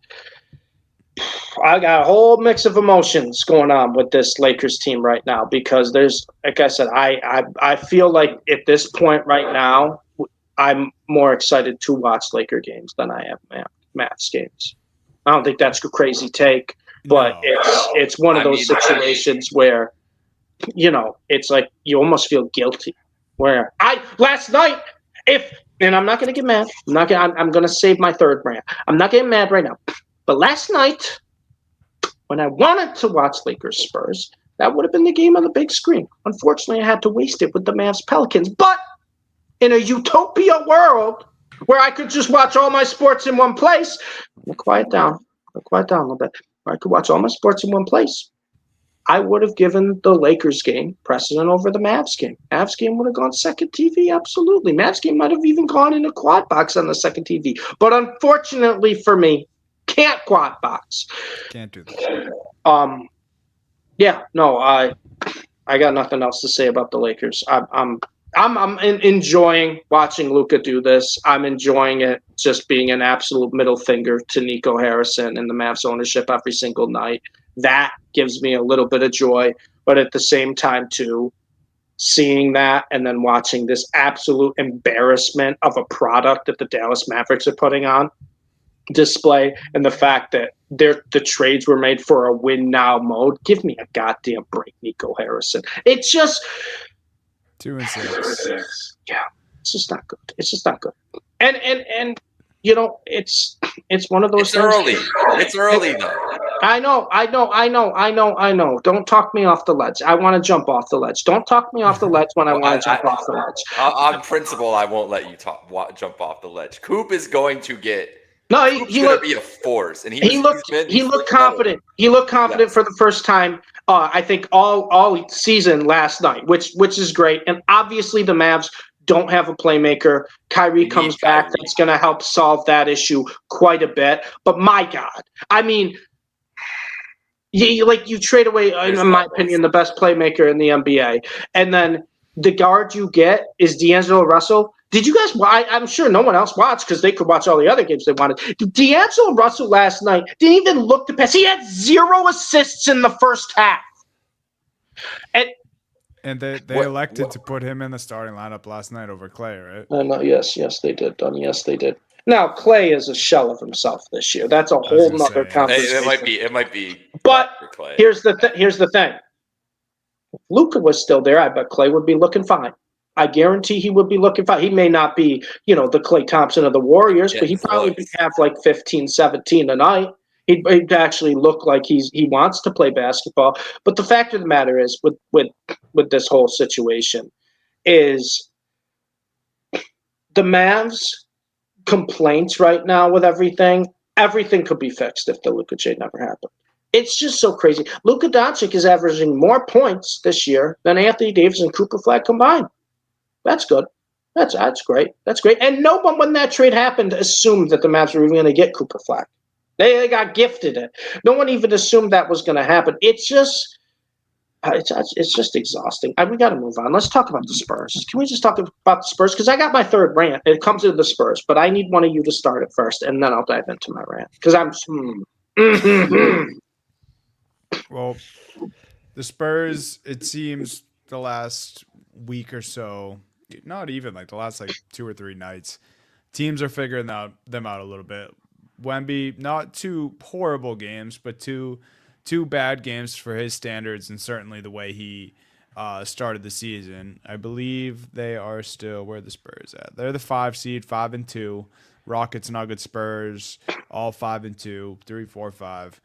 I got a whole mix of emotions going on with this Lakers team right now because there's, like I said, I feel like at this point right now, I'm more excited to watch Laker games than I am Mavs games. I don't think that's a crazy take, but no. It's one of those situations where, it's like you almost feel guilty. Where last night, and I'm not going to get mad. I'm going to save my third rant. I'm not getting mad right now. But last night, when I wanted to watch Lakers Spurs, that would have been the game on the big screen. Unfortunately, I had to waste it with the Mavs Pelicans. But in a utopia world where I could just watch all my sports in one place, quiet down a little bit. Where I could watch all my sports in one place, I would have given the Lakers game precedent over the Mavs game. Mavs game would have gone second TV, absolutely. Mavs game might have even gone in a quad box on the second TV. But unfortunately for me, can't quad box. Can't do that. Yeah, no, I got nothing else to say about the Lakers. I'm enjoying watching Luka do this. I'm enjoying it just being an absolute middle finger to Nico Harrison and the Mavs ownership every single night. That gives me a little bit of joy, but at the same time too, seeing that and then watching this absolute embarrassment of a product that the Dallas Mavericks are putting on display, and the fact that the trades were made for a win now mode. Give me a goddamn break, Nico Harrison. It's just 2-6. Yeah, it's just not good. It's just not good. And it's one of those It's things. early. It's early though. I know. Don't talk me off the ledge. I want to jump off the ledge. Don't talk me off the ledge when I want to jump off the ledge. On principle, I won't let you jump off the ledge. Coop is going to get. No, Coop's going to be a force, and he looked confident. He looked confident for the first time. I think all season last night, which is great. And obviously the Mavs don't have a playmaker. Kyrie comes back. That's going to help solve that issue quite a bit. But my God, I mean, you trade away, in my opinion, the best playmaker in the NBA, and then the guard you get is D'Angelo Russell. Did you guys? I'm sure no one else watched because they could watch all the other games they wanted. D'Angelo Russell last night didn't even look to pass. He had 0 assists in the first half. And they elected to put him in the starting lineup last night over Clay, right? No, yes, they did, Don. Yes, they did. Now Clay is a shell of himself this year. That's a whole nother conversation. It might be. But here's the thing. If Luka was still there, I bet Clay would be looking fine. I guarantee he would be looking fine. He may not be, the Clay Thompson of the Warriors, but he probably would have like 15, 17 a night. He'd actually look like he wants to play basketball. But the fact of the matter is, with this whole situation, is the Mavs' complaints right now with everything could be fixed if the Luka trade never happened. It's just so crazy. Luka Doncic is averaging more points this year than Anthony Davis and Cooper Flag combined. That's good. That's great. That's great. And no one, when that trade happened, assumed that the Mavs were even going to get Cooper Flag. They got gifted it. No one even assumed that was going to happen. It's just exhausting. We got to move on. Let's talk about the Spurs. Can we just talk about the Spurs? Because I got my third rant. It comes into the Spurs, but I need one of you to start it first, and then I'll dive into my rant. Because Well, the Spurs, it seems the last week or so, not even like the last 2 or 3 nights, teams are figuring them out a little bit. Wemby, not 2 horrible games, but two bad games for his standards, and certainly the way he started the season. I believe they are still, where are the Spurs at? They're the 5 seed, 5-2. Rockets, Nuggets, Spurs, all 5-2, 3, 4, 5.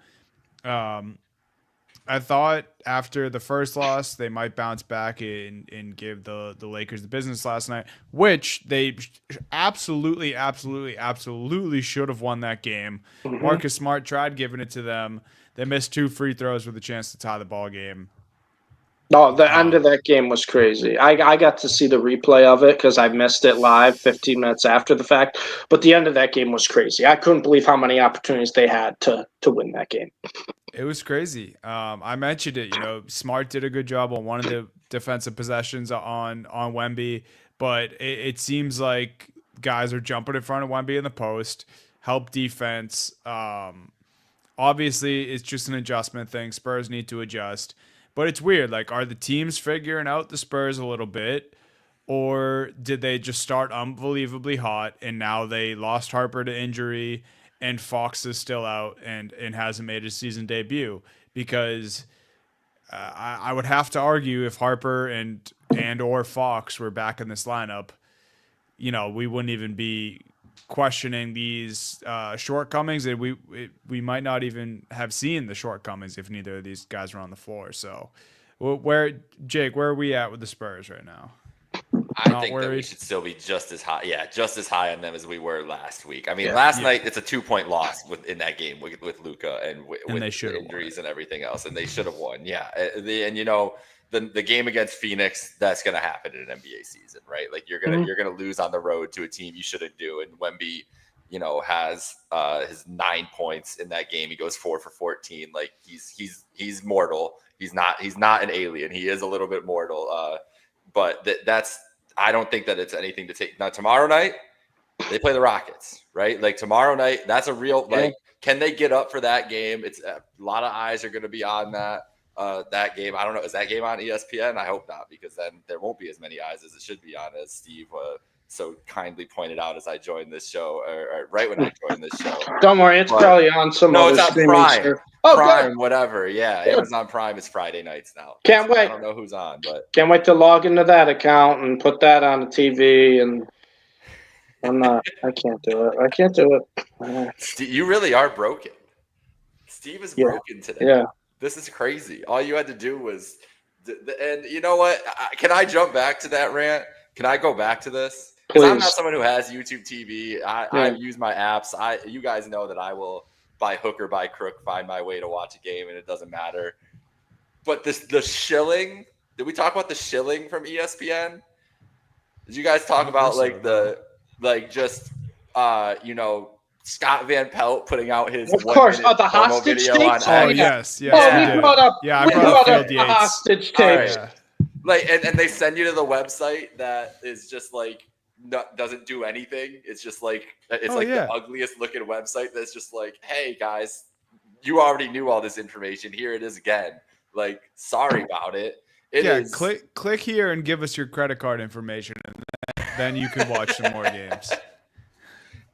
I thought after the first loss, they might bounce back and give the Lakers the business last night, which they absolutely should have won that game. Mm-hmm. Marcus Smart tried giving it to them. They missed 2 free throws with a chance to tie the ball game. No, the end of that game was crazy. I got to see the replay of it because I missed it live 15 minutes after the fact. But the end of that game was crazy. I couldn't believe how many opportunities they had to win that game. It was crazy. I mentioned it. Smart did a good job on one of the defensive possessions on Wemby, but it seems like guys are jumping in front of Wemby in the post, help defense. Obviously, it's just an adjustment thing. Spurs need to adjust. But it's weird. Are the teams figuring out the Spurs a little bit, or did they just start unbelievably hot and now they lost Harper to injury and Fox is still out and hasn't made his season debut? Because I would have to argue if Harper and or Fox were back in this lineup, we wouldn't even be questioning these shortcomings, and we might not even have seen the shortcomings if neither of these guys were on the floor. So, Jake, where are we at with the Spurs right now? I think that we should still be just as high on them as we were last week. I mean, last night it's a 2-point loss in that game with Luka and with the injuries and everything else, and they should have won. Yeah, the game against Phoenix, that's going to happen in an NBA season, right? You're gonna lose on the road to a team you shouldn't do. And Wemby, has his 9 points in that game. He goes 4 for 14. He's mortal. He's not an alien. He is a little bit mortal. But that's I don't think that it's anything to take. Now tomorrow night they play the Rockets, right? Like tomorrow night, that's a real like. Can they get up for that game? It's a lot of eyes are going to be on that game. I don't know. Is that game on ESPN? I hope not, because then there won't be as many eyes as it should be on, as Steve so kindly pointed out as I joined this show, or right when I joined this show. Don't worry, it's probably on some other streaming Prime. service. Prime, good. Whatever. Yeah, Good. Amazon Prime is Friday nights now. Can't wait. I don't know who's on, but can't wait to log into that account and put that on the TV. And I can't do it. I can't do it. You really are broken. Steve is broken today. Yeah. This is crazy. All you had to do was, and you know what? Can I jump back to that rant? Can I go back to this? Because I'm not someone who has YouTube TV. I use my apps. You guys know that I will, by hook or by crook, find my way to watch a game, and it doesn't matter. But the shilling. Did we talk about the shilling from ESPN? Did you guys talk about Scott Van Pelt putting out his of course the hostage tapes? Yes. We brought up the hostage tapes. Like and they send you to the website that is just like doesn't do anything. It's just like the ugliest looking website that's just like, hey guys, you already knew all this information. Here it is again. Like, sorry about it. Click here and give us your credit card information, and then you can watch some more games.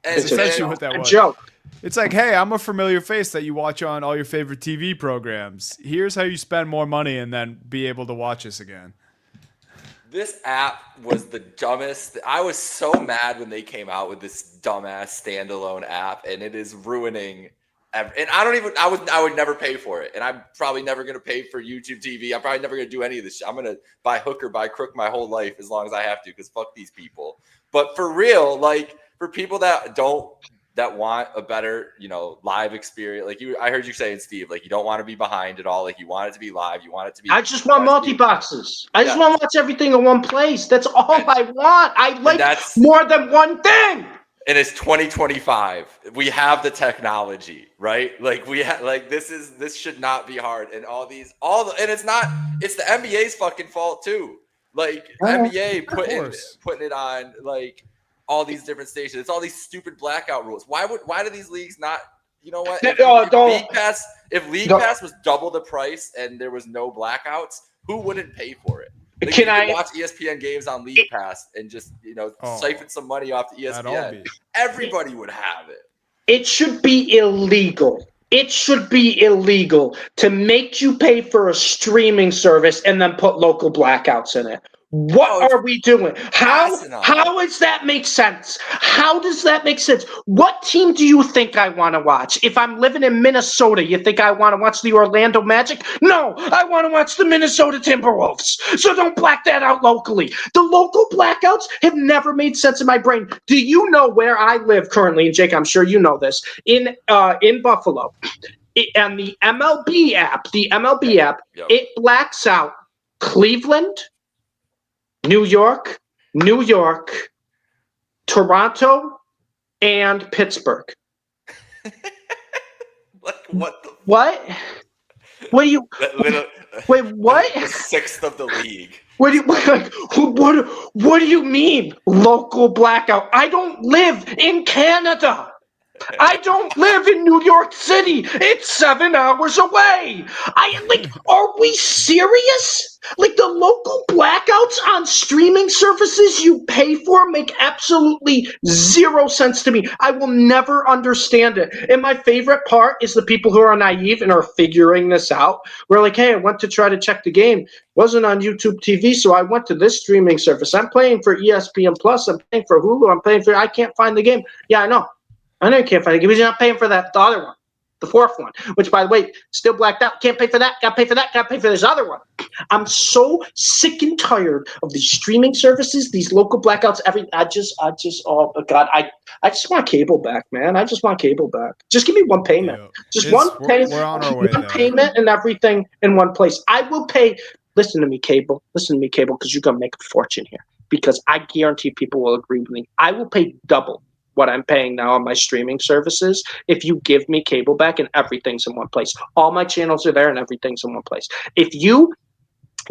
And it's essentially what that was. Joke. It's like, hey, I'm a familiar face that you watch on all your favorite TV programs. Here's how you spend more money and then be able to watch us again. This app was the dumbest. I was so mad when they came out with this dumbass standalone app, and it is ruining. And I would never pay for it. And I'm probably never going to pay for YouTube TV. I'm probably never going to do any of this shit. I'm going to buy hook or buy crook my whole life as long as I have to, because fuck these people. But for real, like for people that want a better, live experience, like I heard you saying, Steve, like you don't want to be behind at all. Like you want it to be live. You want it to be. I just want multi-boxes. I just want to watch everything in one place. That's all I want. I like more than one thing. And it's 2025. We have the technology, right? Like this should not be hard. And and it's the NBA's fucking fault too. Like NBA putting it on like all these different stations. It's all these stupid blackout rules. Why do these leagues not? You know what? If League Pass was double the price and there was no blackouts, who wouldn't pay for it? Like, you can watch ESPN games on League Pass and just siphon some money off the ESPN. Everybody would have it. It should be illegal. It should be illegal to make you pay for a streaming service and then put local blackouts in it. What are we doing? How does that make sense? How does that make sense? What team do you think I want to watch? If I'm living in Minnesota, you think I want to watch the Orlando Magic? No, I want to watch the Minnesota Timberwolves. So don't black that out locally. The local blackouts have never made sense in my brain. Do you know where I live currently? And Jake, I'm sure you know this. In Buffalo. And the MLB app, it blacks out Cleveland, New York, Toronto, and Pittsburgh. What? What do you? Wait, what? The sixth of the league. What do you mean local blackout? I don't live in Canada. I don't live in New York City. It's 7 hours away. Are we serious? Like the local blackouts on streaming services you pay for make absolutely zero sense to me. I will never understand it. And my favorite part is the people who are naive and are figuring this out. We're like, hey, I went to try to check the game. Wasn't on YouTube TV, so I went to this streaming service. I'm paying for ESPN Plus. I'm paying for Hulu. I can't find the game. Yeah, I know you can't find it because you're not paying for the other one, the fourth one, which, by the way, still blacked out. Can't pay for that. Got to pay for that. Got to pay for this other one. I'm so sick and tired of these streaming services, these local blackouts. I just want cable back, man. I just want cable back. Just give me one payment. We're on our way one payment and everything in one place. I will pay. Listen to me, cable, because you're going to make a fortune here, because I guarantee people will agree with me. I will pay double what I'm paying now on my streaming services if you give me cable back and everything's in one place. All my channels are there and everything's in one place. If you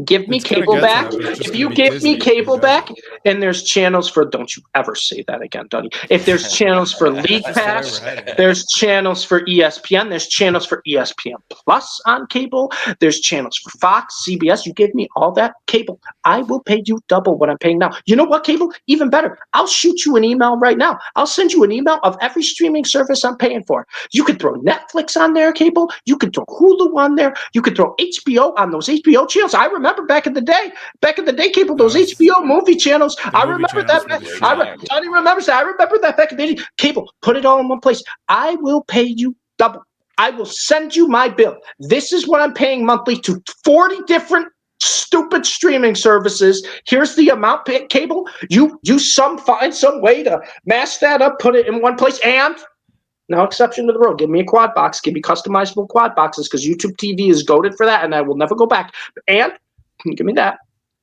give me It's gonna cable get to back. that, but it's just If gonna you be give Disney. me cable Who does back, and there's channels for, don't you ever say that again, Dunny. If there's channels for League That's the way Pass, we're heading. there's channels for ESPN, there's channels for ESPN Plus on cable, there's channels for Fox, CBS. You give me all that cable, I will pay you double what I'm paying now. You know what, cable? Even better. I'll shoot you an email right now. I'll send you an email of every streaming service I'm paying for. You could throw Netflix on there, cable. You could throw Hulu on there. You could throw HBO on those HBO channels. I remember back in the day, cable, those HBO movie channels. I movie remember channels that. were the shit. Johnny remembers that. I remember that back in the day. Cable, put it all in one place. I will pay you double. I will send you my bill. This is what I'm paying monthly to 40 different stupid streaming services. Here's the amount, cable. You find some way to mash that up, put it in one place, and no exception to the rule. Give me a quad box. Give me customizable quad boxes because YouTube TV is goated for that, and I will never go back. And give me that.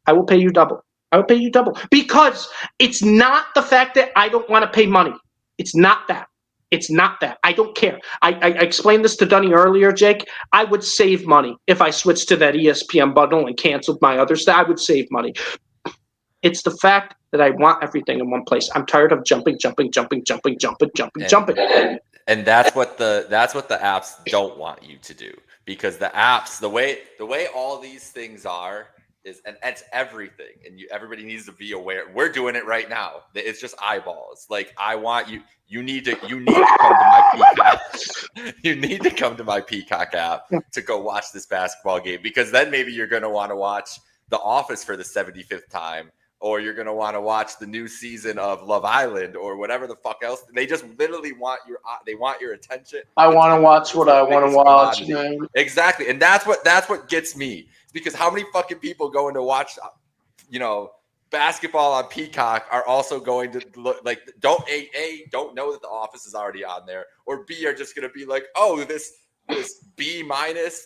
I will pay you double. I will pay you double because it's not the fact that I don't want to pay money. It's not that. It's not that. I don't care. I explained this to Dunny earlier, Jake. I would save money if I switched to that ESPN bundle and canceled my other stuff. I would save money. It's the fact that I want everything in one place. I'm tired of jumping. And that's what the apps don't want you to do, because the apps, the way all these things are is, and it's everything, and everybody needs to be aware. We're doing it right now. It's just eyeballs. Like, I want you. You need to come to my Peacock. You need to come to my Peacock app to go watch this basketball game, because then maybe you're going to want to watch The Office for the 75th time, or you're going to want to watch the new season of Love Island, or whatever the fuck else. They just literally want your attention. I want to watch what I want to watch, man. Exactly. And that's what gets me. It's because how many fucking people going to watch, basketball on Peacock are also going to look like, don't know that The Office is already on there, or B, are just going to be like, oh, this B-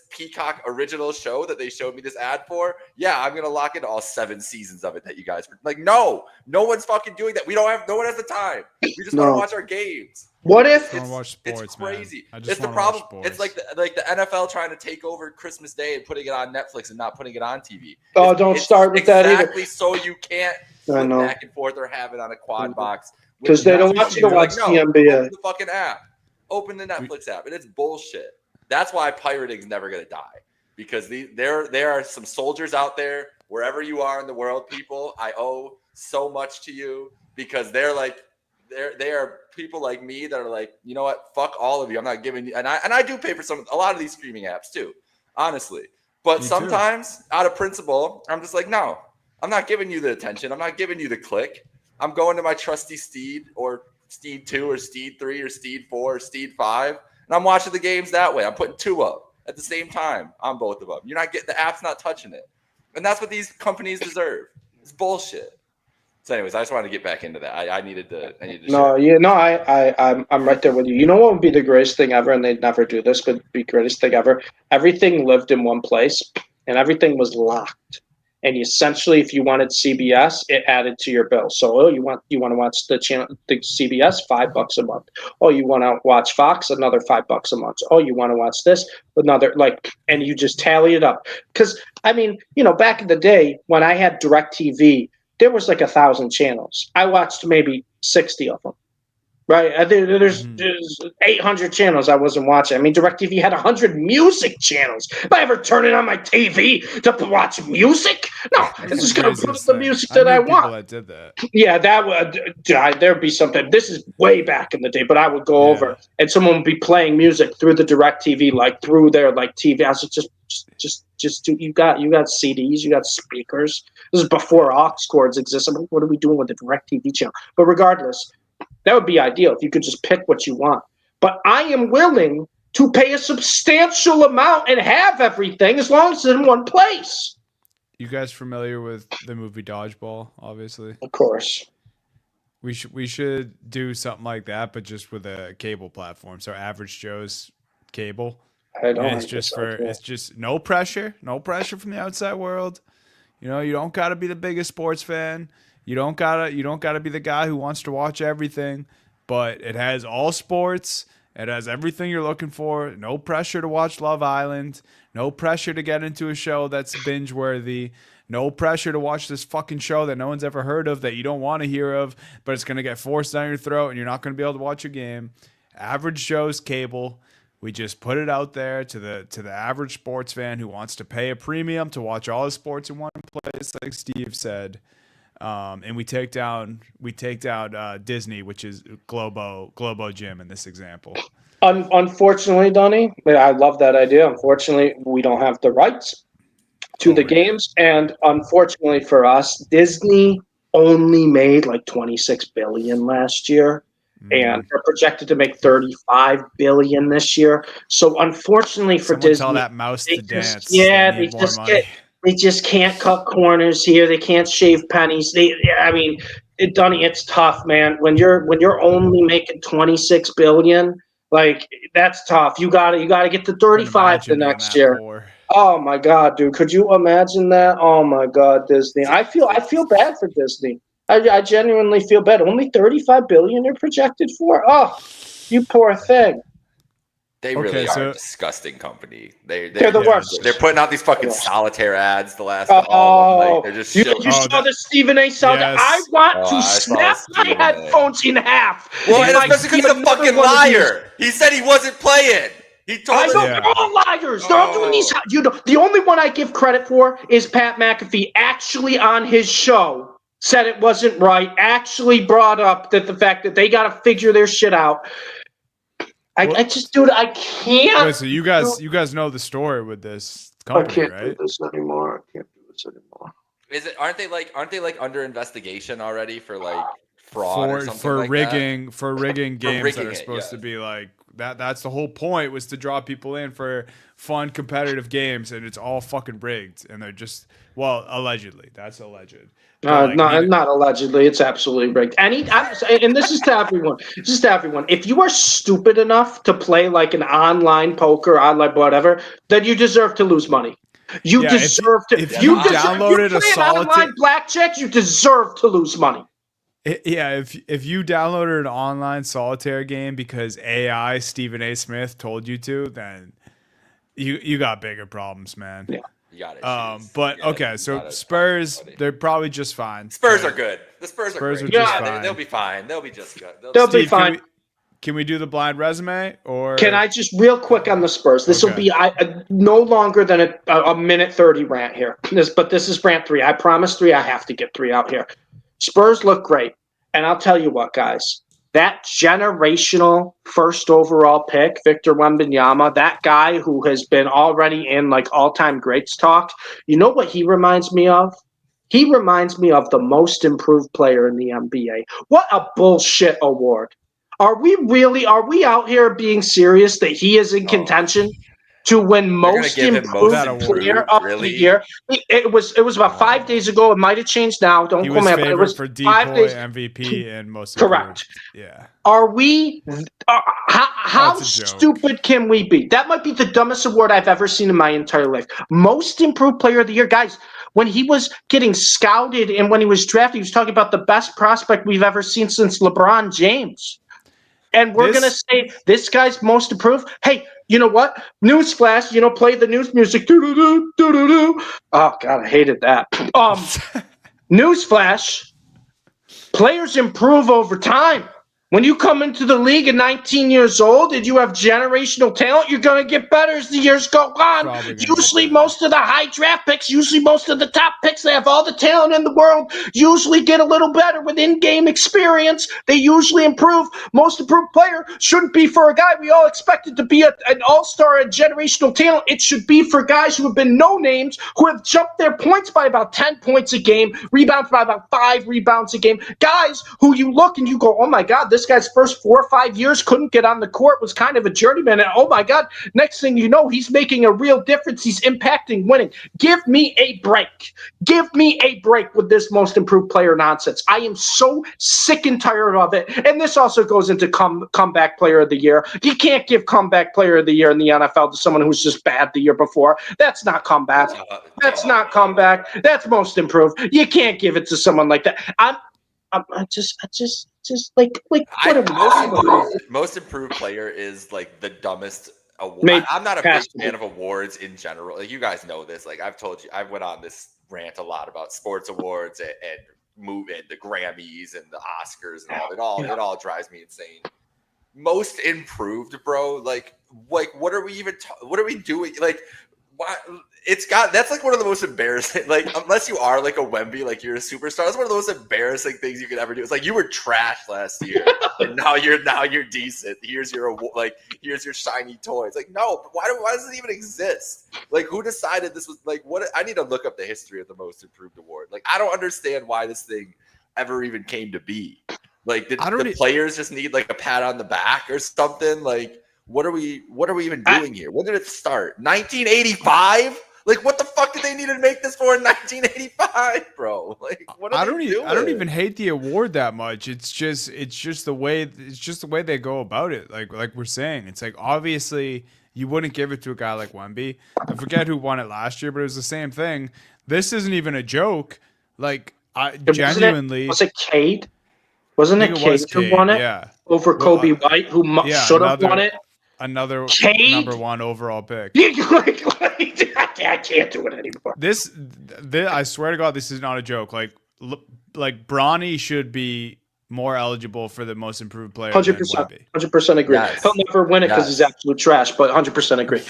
Peacock original show that they showed me this ad for. Yeah, I'm going to lock into all 7 seasons of it that you guys were like, no one's fucking doing that. No one has the time. We just want to watch our games. What if watch sports, it's crazy? Man. It's the problem. It's like the NFL trying to take over Christmas Day and putting it on Netflix and not putting it on TV. Oh, don't start with that either. Exactly, so you can't flip back and forth or have it on a quad box. Because they don't want you to watch the NBA. Open the fucking app. Open the Netflix app. And it's bullshit. That's why pirating's never going to die. Because there are some soldiers out there, wherever you are in the world, people. I owe so much to you, because they are people like me that are like, you know what? Fuck all of you. I'm not giving you. And I do pay for a lot of these streaming apps too, honestly. But sometimes, out of principle, I'm just like, no, I'm not giving you the attention. I'm not giving you the click. I'm going to my trusty Steed, or Steed 2 or Steed 3 or Steed 4 or Steed 5, and I'm watching the games that way. I'm putting 2 up at the same time on both of them. You're not getting, the app's not touching it. And that's what these companies deserve. It's bullshit. So anyways, I just wanted to get back into that. I needed to I'm right there with you. You know what would be the greatest thing ever, and they'd never do this, but it'd be the greatest thing ever? Everything lived in one place, and everything was locked. And essentially, if you wanted CBS, it added to your bill. So, you want to watch the CBS, $5 a month. Oh, you want to watch Fox, another $5 a month. Oh, you want to watch this, another, and you just tally it up. Because back in the day when I had DirecTV, there was 1,000 channels. I watched maybe 60 of them. Right, there's 800 channels I wasn't watching. I mean, DirecTV had 100 music channels. If I ever turn it on my TV to watch music, no, it's just going to put the music that I want. People that did that. Yeah, that would there'd be something. This is way back in the day, but I would go over and someone would be playing music through the DirecTV, through their TV. I was just you got CDs, you got speakers. This is before aux cords existed. What are we doing with the DirecTV channel? But regardless. That would be ideal if you could just pick what you want. But I am willing to pay a substantial amount and have everything as long as it's in one place. You guys familiar with the movie Dodgeball? Obviously, of course. We should do something like that, but just with a cable platform. So Average Joe's cable. It's just no pressure from the outside world. You don't got to be the biggest sports fan. You don't gotta be the guy who wants to watch everything. but it has all sports. It has everything you're looking for. No pressure to watch Love Island. No pressure to get into a show that's binge worthy. No pressure to watch this fucking show that no one's ever heard of, that you don't want to hear of, but it's going to get forced down your throat and you're not going to be able to watch a game. Average Joe's cable. We just put it out there to the average sports fan who wants to pay a premium to watch all the sports in one place, like Steve said. And we take down Disney, which is Globo Gym in this example. Unfortunately, Donnie, I love that idea. Unfortunately, we don't have the rights to the games, and unfortunately for us, Disney only made like $26 billion last year, and they're projected to make $35 billion this year. So unfortunately for Disney, tell that mouse to dance. They just can't cut corners here. They can't shave pennies. Donnie, it's tough, man. When you're only making $26 billion, like that's tough. You gotta get to 35 the next year. Poor. Oh my God, dude! Could you imagine that? Oh my God, Disney. I feel bad for Disney. I genuinely feel bad. Only $35 billion you're projected for. Oh, you poor thing. They really are a disgusting company. They're the worst. They're putting out these fucking solitaire ads the last all of them. Like, they're just you saw the Stephen A. sound. Yes. I want to snap my headphones in half. Well, and especially because he's a fucking liar. He said he wasn't playing. He told us. They're all liars. They're all doing these. The only one I give credit for is Pat McAfee. Actually, on his show, said it wasn't right. Actually, brought up that the fact that they got to figure their shit out. I just, dude, I can't. Wait, so you guys know the story with this company, right? I can't do this anymore. Aren't they like under investigation already for like fraud or something for like rigging that? for rigging games that are it, supposed to be like that? That's the whole point, was to draw people in for fun competitive games, and it's all fucking rigged, and they're just allegedly. That's alleged. Not allegedly. It's absolutely rigged. And this is to everyone. If you are stupid enough to play like an online poker, online whatever, then you deserve to lose money. You deserve to. If you downloaded a solitaire online blackjack, you deserve to lose money. If you downloaded an online solitaire game because AI Stephen A. Smith told you to, then you got bigger problems, man. Yeah. So Spurs, they're probably just fine. Spurs are good. The Spurs are great. Just fine. They'll be fine. They'll be just good. They'll be fine. Can we do the blind resume, or can I just real quick on the Spurs? This will be no longer than a minute 30 rant here. But this is rant 3. I promise 3. I have to get 3 out here. Spurs look great, and I'll tell you what, guys. That generational first overall pick, Victor Wembanyama, that guy who has been already in like all-time greats talk, you know what he reminds me of? He reminds me of the most improved player in the NBA. What a bullshit award. Are we out here being serious that he is in contention to win most improved player of the year? It was about 5 days ago. It might have changed now. Don't quote me. It was for 5 days. MVP and most correct. Improved. Yeah. Are we? How stupid can we be? That might be the dumbest award I've ever seen in my entire life. Most improved player of the year, guys. When he was getting scouted and when he was drafted, he was talking about the best prospect we've ever seen since LeBron James. And we're going to say this guy's most improved. Hey, you know what? Newsflash, play the news music. Doo-doo-doo, doo-doo-doo. Oh, God, I hated that. Newsflash, players improve over time. When you come into the league at 19 years old and you have generational talent, you're going to get better as the years go on. Usually most of the high draft picks, usually most of the top picks, they have all the talent in the world, usually get a little better with in-game experience. They usually improve. Most improved player shouldn't be for a guy we all expected to be an all-star and generational talent. It should be for guys who have been no-names, who have jumped their points by about 10 points a game, rebounds by about 5 rebounds a game. Guys who you look and you go, oh my God, this guy's first 4 or 5 years couldn't get on the court, was kind of a journeyman, and oh my God, next thing you know, he's making a real difference. He's impacting winning. Give me a break. Give me a break with this most improved player nonsense. I am so sick and tired of it. And this also goes into comeback player of the year. You can't give comeback player of the year in the NFL to someone who's just bad the year before. That's not comeback. That's not comeback. That's most improved. You can't give it to someone like that. I just just like what are we Most improved player is like the dumbest award. Maybe I'm not a has big to fan be. of awards in general. Like you guys know this. Like I've told you, I went on this rant a lot about sports awards and the Grammys and the Oscars and all. It all drives me insane. Most improved, bro. Like what are we even? What are we doing? Like, why? That's like one of the most embarrassing. Like, unless you are like a Wemby, like you're a superstar. That's one of the most embarrassing things you could ever do. It's like you were trash last year, and now you're decent. Here's your shiny toy. It's like, no, why does it even exist? Like, who decided this was like what? I need to look up the history of the most improved award. Like, I don't understand why this thing ever even came to be. Like, did the players just need like a pat on the back or something? Like, what are we even doing here? When did it start? 1985? Like, what the fuck did they need to make this for in 1985, bro? Like, what are they doing? I don't even hate the award that much. It's just the way they go about it. Like we're saying, it's like obviously you wouldn't give it to a guy like Wemby. I forget who won it last year, but it was the same thing. This isn't even a joke. Like, genuinely, was it Cade? Wasn't it Cade who won it? Yeah, over Kobe White, who should have won it. Another Cade? number 1 overall pick. I can't do it anymore. This, I swear to God, this is not a joke. Like Bronny should be more eligible for the most improved player. 100% agree. Yes. He'll never win it because he's absolute trash, but 100% agree.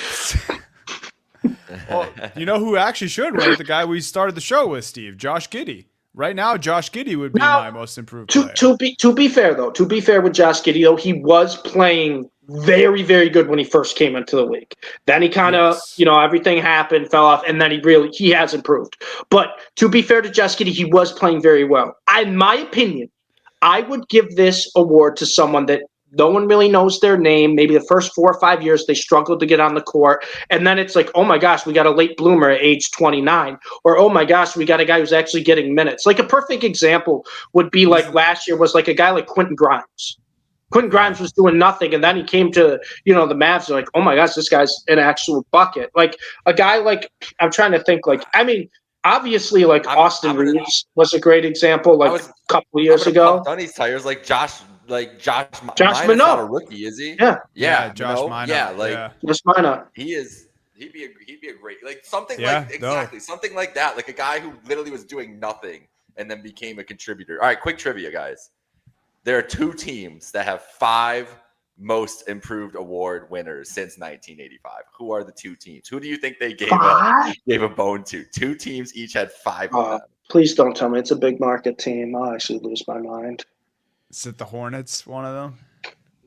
Well, you know who actually should win it? The guy we started the show with, Steve, Josh Giddey. Right now, Josh Giddey would be my most improved player. To be fair with Josh Giddey, though, he was playing very, very good when he first came into the league. Then he kind of, everything happened, fell off, and then he has improved. But to be fair to Josh Giddey, he was playing very well. In my opinion, I would give this award to someone that no one really knows their name. Maybe the first 4 or 5 years they struggled to get on the court. And then it's like, oh my gosh, we got a late bloomer at age 29. Or, oh my gosh, we got a guy who's actually getting minutes. Like a perfect example would be like last year was like a guy like Quentin Grimes. Quentin Grimes was doing nothing. And then he came to, the Mavs. They're like, oh my gosh, this guy's an actual bucket. Like a guy like, I'm trying to think obviously like Austin Reeves was a great example a couple of years ago. On his tires like Josh Minot. Not a rookie, is he? Yeah, Josh Minot. Yeah, Josh Minot. He'd be a great something like that. Like a guy who literally was doing nothing and then became a contributor. All right, quick trivia, guys. There are 2 teams that have 5 most improved award winners since 1985. Who are the 2 teams? Who do you think they gave a bone to? 2 teams each had 5 of them. Please don't tell me it's a big market team. I'll actually lose my mind. Is it the Hornets, one of them?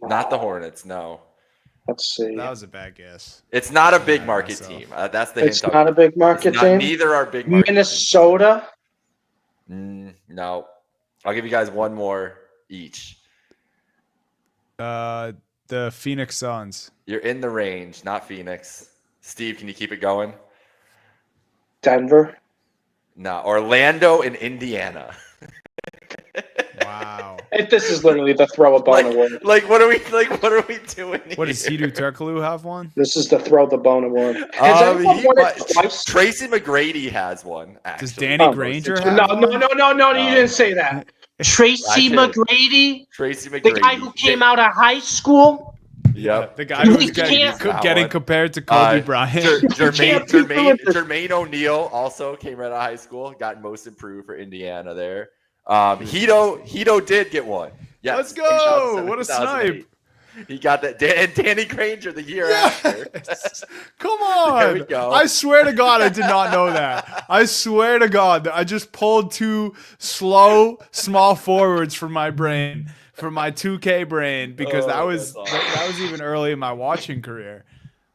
Not the Hornets, no. Let's see. That was a bad guess. It's not a big market team. That's the hint. It's not a big market team? Neither are big market Minnesota? No. I'll give you guys one more each. The Phoenix Suns. You're in the range, not Phoenix. Steve, can you keep it going? Denver? No. Orlando and Indiana. Wow. This is literally the throw a bone award. What are we doing here? What does Hedo Turkoglu have one? This is the throw the bone award. Tracy McGrady has one. Actually. Does Danny Granger have one? No, you didn't say that. Tracy McGrady? The guy who came out of high school? Yep. The guy who was getting compared to Kobe Bryant. Jermaine O'Neal also came right out of high school, got most improved for Indiana there. Hedo did get one. Yes. Let's go. What a snipe. He got that. And Danny Granger the year after. Come on. There we go. I swear to God, I did not know that. I swear to God, I just pulled 2 slow, small forwards from my brain, from my 2K brain, because that was even early in my watching career.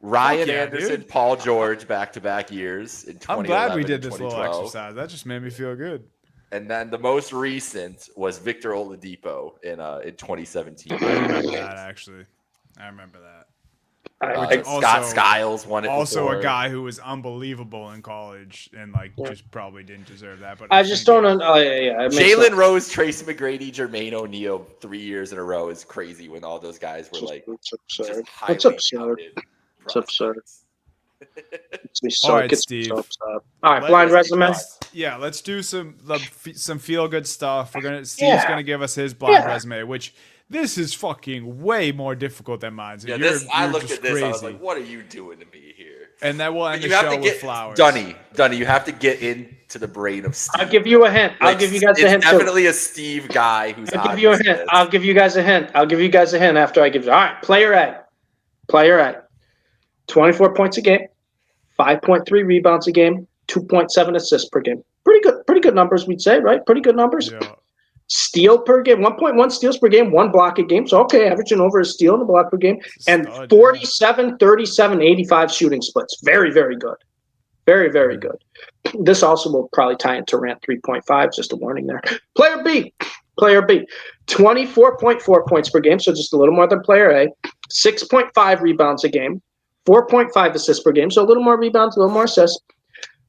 Ryan Anderson, dude. Paul George, back-to-back years in 2011. I'm glad we did this little exercise. That just made me feel good. And then the most recent was Victor Oladipo in 2017. I remember that, actually. I remember that. Scott Skiles won it also before. A guy who was unbelievable in college and just probably didn't deserve that. But I just don't know. Jalen Rose, Tracy McGrady, Jermaine O'Neal, 3 years in a row is crazy when all those guys were it's absurd. It's absurd. It's absurd. All right, Steve. All right, blind resume. Let's do some feel good stuff. Steve's gonna give us his blind resume, which this is fucking way more difficult than mine. So I looked at this. Crazy. I was like, "What are you doing to me here?" And then we'll end the show with flowers. Dunny, you have to get into the brain of Steve. I'll give you a hint. I'll give you guys a hint. It's definitely a Steve guy who's. I'll give you a hint. I'll give you guys a hint. After I give you. All right, player A. 24 points a game, 5.3 rebounds a game, 2.7 assists per game. Pretty good numbers, we'd say, right? Pretty good numbers. Yeah. Steal per game, 1.1 steals per game, 1 block a game. So, okay, averaging over a steal and a block per game. And 47, 37, 85 shooting splits. Very, very good. Very, very good. This also will probably tie into Rant 3.5, just a warning there. Player B, 24.4 points per game, so just a little more than player A. 6.5 rebounds a game, 4.5 assists per game, so a little more rebounds, a little more assists.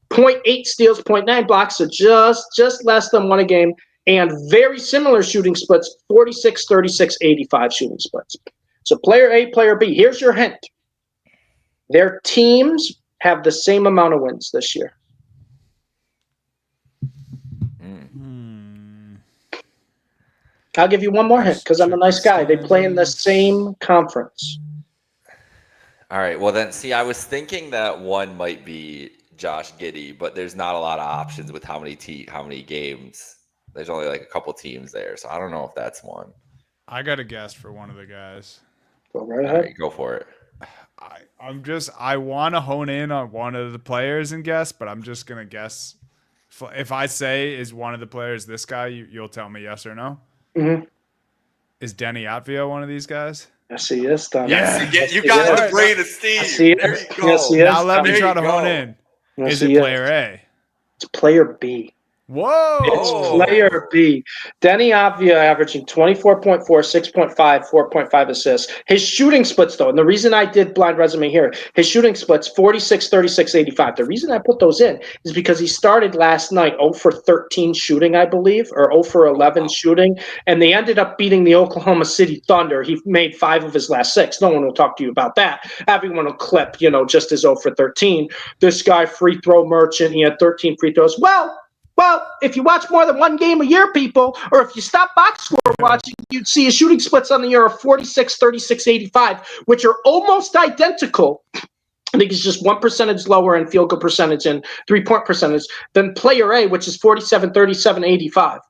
0.8 steals, 0.9 blocks, so just less than 1 a game. And very similar shooting splits, 46, 36, 85 shooting splits. So player A, player B. Here's your hint. Their teams have the same amount of wins this year. I'll give you one more hint because I'm a nice guy. They play in the same conference. All right. Well, then, see, I was thinking that one might be Josh Giddey, but there's not a lot of options with how many games. There's only like a couple teams there, so I don't know if that's one. I got a guess for one of the guys. Go right ahead. All right, go for it. I want to hone in on one of the players and guess, but I'm just gonna guess. If I say is one of the players this guy, you'll tell me yes or no. Mm-hmm. Is Denny Otvia one of these guys? Yes, he is. Yes, you got the brain of Steve. There you go. Yes, he is. Now let me try to hone in. Is it player A? It's player B. Whoa! It's player B. Denny Otvia averaging 24.4, 6.5, 4.5 assists. His shooting splits, though, and the reason I did blind resume here, his shooting splits 46, 36, 85. The reason I put those in is because he started last night 0 for 13 shooting, I believe, or 0 for 11 shooting, and they ended up beating the Oklahoma City Thunder. He made 5 of his last 6. No one will talk to you about that. Everyone will clip, just as 0 for 13. This guy, free throw merchant, he had 13 free throws. Well, if you watch more than one game a year, people, or if you stop box score watching, you'd see his shooting splits on the year of 46, 36, 85, which are almost identical. I think it's just 1 percentage lower in field goal percentage and 3-point percentage than player A, which is 47, 37, 85.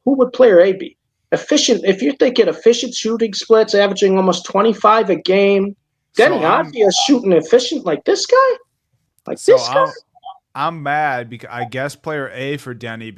Who would player A be? Efficient. If you're thinking efficient shooting splits, averaging almost 25 a game, Denny Otvia shooting efficient like this guy? I'm mad because I guess player A for Denny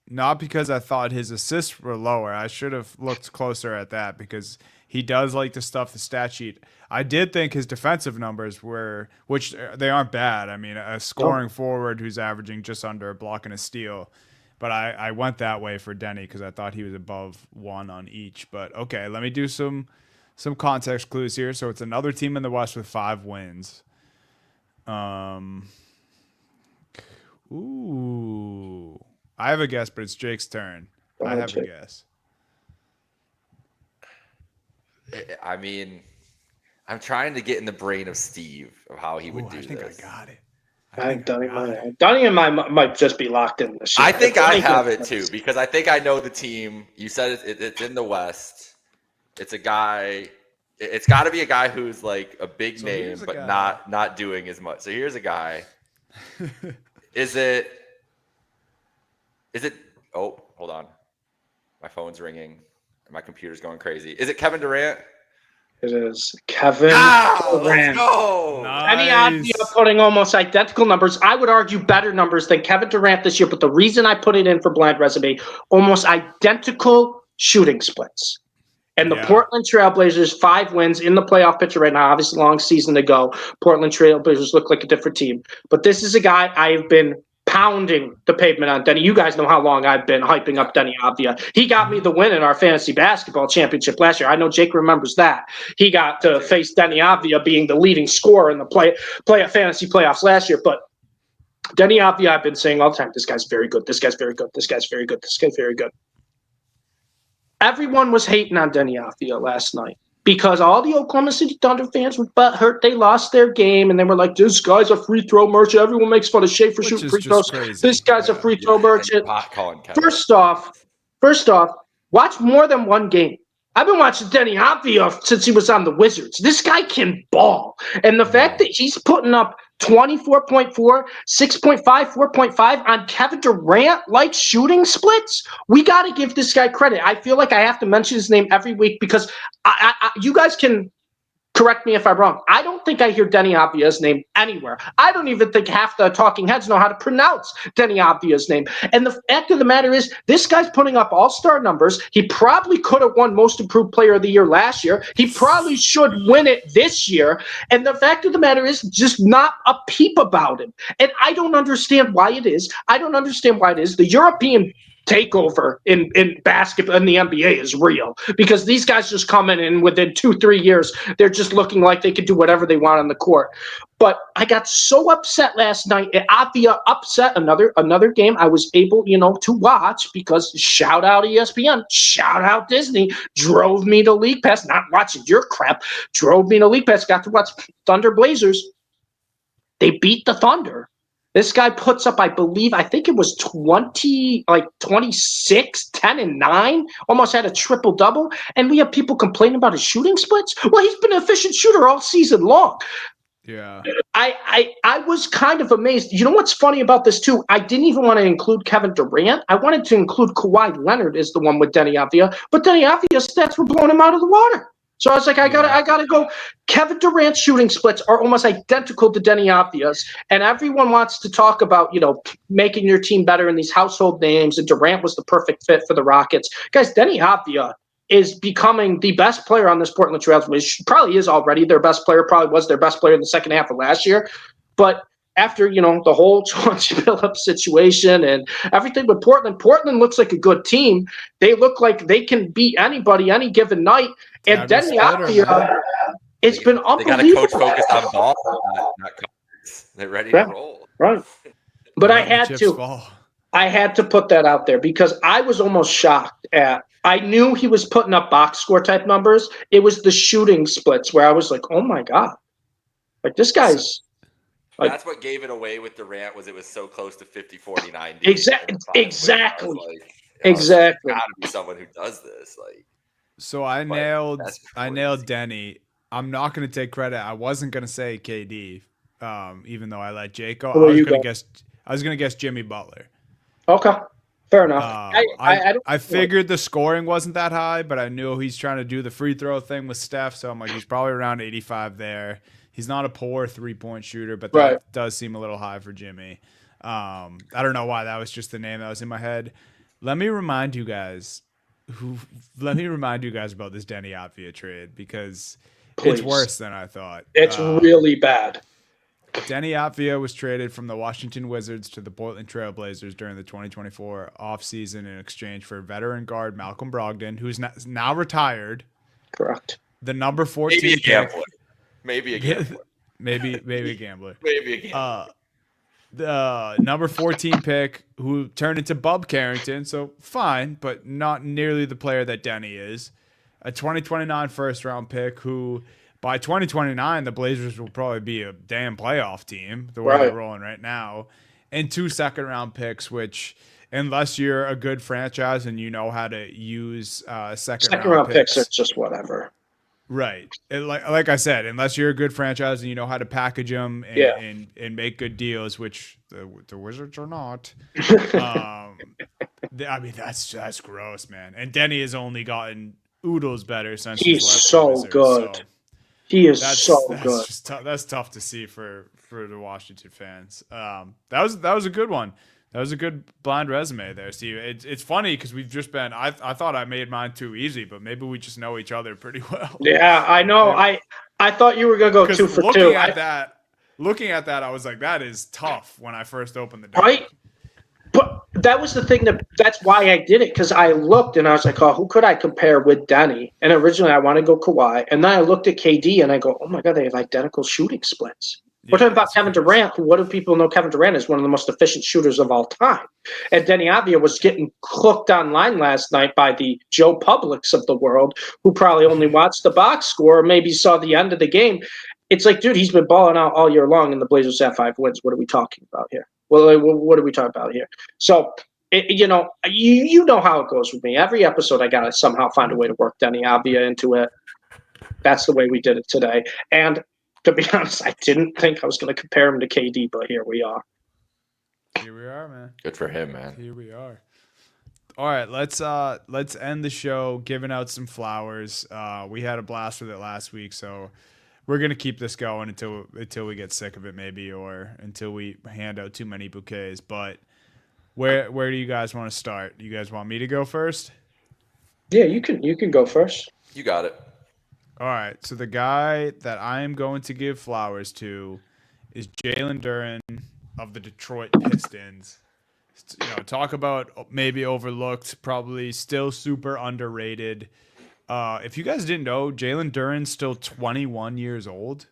not because I thought his assists were lower. I should have looked closer at that because he does like to stuff the stat sheet. I did think his defensive numbers which they aren't bad. I mean, a scoring forward who's averaging just under a block and a steal. But I went that way for Denny because I thought he was above 1 on each. But okay, let me do some context clues here. So it's another team in the West with 5 wins. Ooh. I have a guess, but it's Jake's turn. I have a guess. I mean, I'm trying to get in the brain of Steve of how he would do this. I think I got it. I think Donnie and mine might just be locked in. I think I have it too because I think I know the team. You said it's in the West. It's a guy. It's got to be a guy who's like a big name, but not doing as much. So here's a guy. Is it? Oh, hold on. My phone's ringing. My computer's going crazy. Is it Kevin Durant? It is Kevin Durant. Let's go. Nice. Any Otvia putting almost identical numbers. I would argue better numbers than Kevin Durant this year. But the reason I put it in for blind resume, almost identical shooting splits. And the Portland Trailblazers, 5 wins in the playoff picture right now. Obviously, long season to go. Portland Trailblazers look like a different team. But this is a guy I have been pounding the pavement on, Denny. You guys know how long I've been hyping up Denny Otvia. He got me the win in our fantasy basketball championship last year. I know Jake remembers that. He got to face Denny Otvia being the leading scorer in the playoff fantasy playoffs last year. But Denny Otvia, I've been saying all the time, this guy's very good. This guy's very good. This guy's very good. This guy's very good. Everyone was hating on Denny Otvia last night. because all the Oklahoma City Thunder fans were butthurt. They lost their game, and they were like, this guy's a free throw merchant. Everyone makes fun of Shea for shooting free throws. Crazy. This guy's a free throw merchant. First off, watch more than one game. I've been watching Denny Avdia since he was on the Wizards. This guy can ball. And the fact that he's putting up 24.4, 6.5, 4.5 on Kevin Durant-like shooting splits, we got to give this guy credit. I feel like I have to mention his name every week because you guys can correct me if I'm wrong. I don't think I hear Denny Avdia's name anywhere. I don't even think half the talking heads know how to pronounce Denny Avdia's name. And the fact of the matter is, this guy's putting up all-star numbers. He probably could have won Most Improved Player of the Year last year. He probably should win it this year. And the fact of the matter is, just not a peep about him. And I don't understand why it is. The European takeover in basketball in the NBA is real because these guys just come in and within 2-3 years they're just looking like they could do whatever they want on the court. But I got so upset last night. Avdia upset another game I was able, to watch because shout out ESPN, shout out Disney, drove me to League Pass, not watching your crap, drove me to League Pass, got to watch Thunder Blazers. They beat the Thunder. This guy puts up, I think it was 26, 10 and 9, almost had a triple-double, and we have people complaining about his shooting splits. Well, he's been an efficient shooter all season long. Yeah. I was kind of amazed. You know what's funny about this, too? I didn't even want to include Kevin Durant. I wanted to include Kawhi Leonard as the one with Denny Avdia, but Denny Avdia's stats were blowing him out of the water. So I was like, I gotta go. Kevin Durant's shooting splits are almost identical to Denny Avdia's, and everyone wants to talk about, making your team better in these household names, and Durant was the perfect fit for the Rockets. Guys, Denny Avdia is becoming the best player on this Portland Trail. Which probably is already their best player, probably was their best player in the second half of last year. But after, the whole Chauncey Billups situation and everything with Portland looks like a good team. They look like they can beat anybody any given night. And Denny Avdia, it's been unbelievable. They got a coach focused on ball, not coaches. They're ready to roll. Right. But I had to put that out there because I was almost shocked I knew he was putting up box score type numbers. It was the shooting splits where I was like, oh my God. Like this guy's. That's what gave it away with Durant was it was so close to 50-49. Exactly. Exactly. There's got to be someone who does this. So I nailed Denny. I'm not going to take credit. I wasn't going to say KD, even though I let Jake go. I was going to guess Jimmy Butler. Okay, fair enough. I figured the scoring wasn't that high, but I knew he's trying to do the free throw thing with Steph, so I'm like, he's probably around 85 there. He's not a poor 3-point shooter, but that does seem a little high for Jimmy. I don't know why that was just the name that was in my head. Let me remind you guys about this Denny Avdia trade because it's worse than I thought. It's really bad. Denny Avdia was traded from the Washington Wizards to the Portland Trail Blazers during the 2024 offseason in exchange for veteran guard Malcolm Brogdon, who's now retired. Correct. The number 14 Maybe a gambler. Maybe a gambler. Maybe a gambler. Maybe a gambler. The number 14 pick who turned into Bub Carrington, so fine, but not nearly the player that Denny is. A 2029 first-round pick who, by 2029, the Blazers will probably be a damn playoff team, the way they're rolling right now. And 2 second-round picks, which, unless you're a good franchise and you know how to use second-round picks, it's just whatever. Right. Like I said, unless you're a good franchise and you know how to package them and make good deals, which the Wizards are not. I mean, that's gross, man. And Denny has only gotten oodles better since he's so Wizards, good. So he is so good. That's tough to see for the Washington fans. That was a good one. That was a good blind resume there, Steve. It's funny because we've just been. I thought I made mine too easy, but maybe we just know each other pretty well. Yeah, I know. I thought you were gonna go 2 for 2. Looking at that, I was like, that is tough when I first opened the door. Right. But that was the thing that's why I did it because I looked and I was like, oh, who could I compare with Denny? And originally I wanted to go Kawhi, and then I looked at KD and I go, oh my God, they have identical shooting splits. We're talking about Kevin Durant, who, what do people know? Kevin Durant is one of the most efficient shooters of all time. And Denny Avdia was getting cooked online last night by the Joe Publics of the world, who probably only watched the box score or maybe saw the end of the game. It's like, dude, he's been balling out all year long, and the Blazers have 5 wins. What are we talking about here? Well, what are we talking about here? So, you know how it goes with me. Every episode, I got to somehow find a way to work Denny Avdia into it. That's the way we did it today. And to be honest, I didn't think I was going to compare him to KD, but here we are. Here we are, man. Good for him, man. Here we are. All right, let's end the show giving out some flowers. We had a blast with it last week, so we're gonna keep this going until we get sick of it, maybe, or until we hand out too many bouquets. But where do you guys want to start? You guys want me to go first? Yeah, you can go first. You got it. All right, so the guy that I am going to give flowers to is Jalen Duren of the Detroit Pistons. Talk about maybe overlooked, probably still super underrated. If you guys didn't know, Jalen Duren's still 21 years old.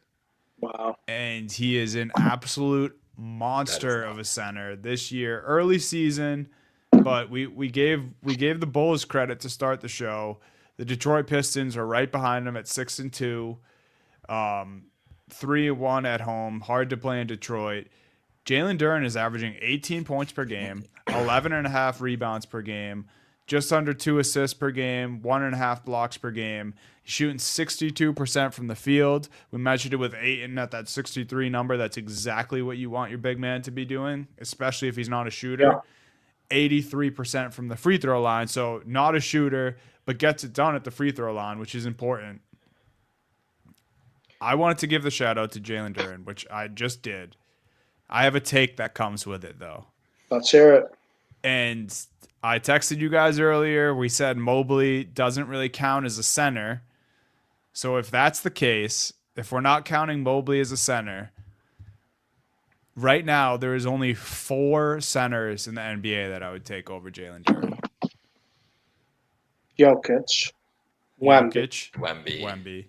Wow. And he is an absolute monster of a center this year. Early season, but we gave the Bulls credit to start the show. The Detroit Pistons are right behind them at 6-2, 3-1 at home. Hard to play in Detroit. Jalen Duren is averaging 18 points per game, 11.5 rebounds per game, just under 2 assists per game, 1.5 blocks per game. He's shooting 62% from the field. We measured it with Ayton at that 63 number. That's exactly what you want your big man to be doing, especially if he's not a shooter. Yeah. 83% from the free throw line, so not a shooter, but gets it done at the free throw line, which is important. I wanted to give the shout out to Jalen Duren, which I just did. I have a take that comes with it, though. Let's hear it. And I texted you guys earlier. We said Mobley doesn't really count as a center. So if that's the case, if we're not counting Mobley as a center, right now there is only 4 centers in the NBA that I would take over Jalen Duren. Jokic. Wemby.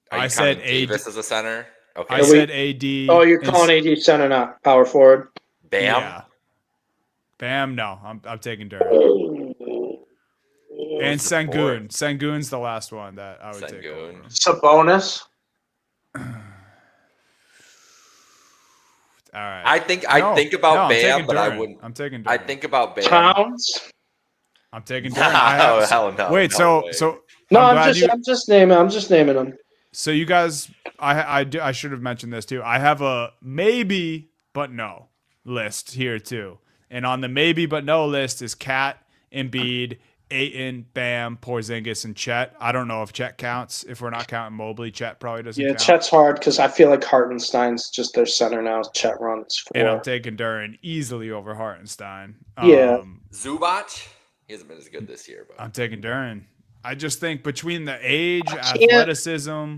I said Davis as a center. Okay. I said AD. Oh, you're calling AD center, not power forward. Bam. Yeah. Bam. No, I'm taking Duren. And Sengun. Sengun's the last one that I would take over. Sabonis. All right. I think about Bam, but I wouldn't. I'm taking Duren. I think about Bam. Towns. I'm taking Duren. Hell no. Wait, so no, I'm just naming them. So you guys, I should have mentioned this too. I have a maybe but no list here too, and on the maybe but no list is Cat, Embiid, Ayton, Bam, Porzingis, and Chet. I don't know if Chet counts. If we're not counting Mobley, Chet probably doesn't count. Chet's hard because I feel like Hartenstein's just their center now. Chet runs 4. And I'm taking Duren easily over Hartenstein. Yeah. Zubac, he hasn't been as good this year, but I'm taking Duren. I just think between the age, athleticism,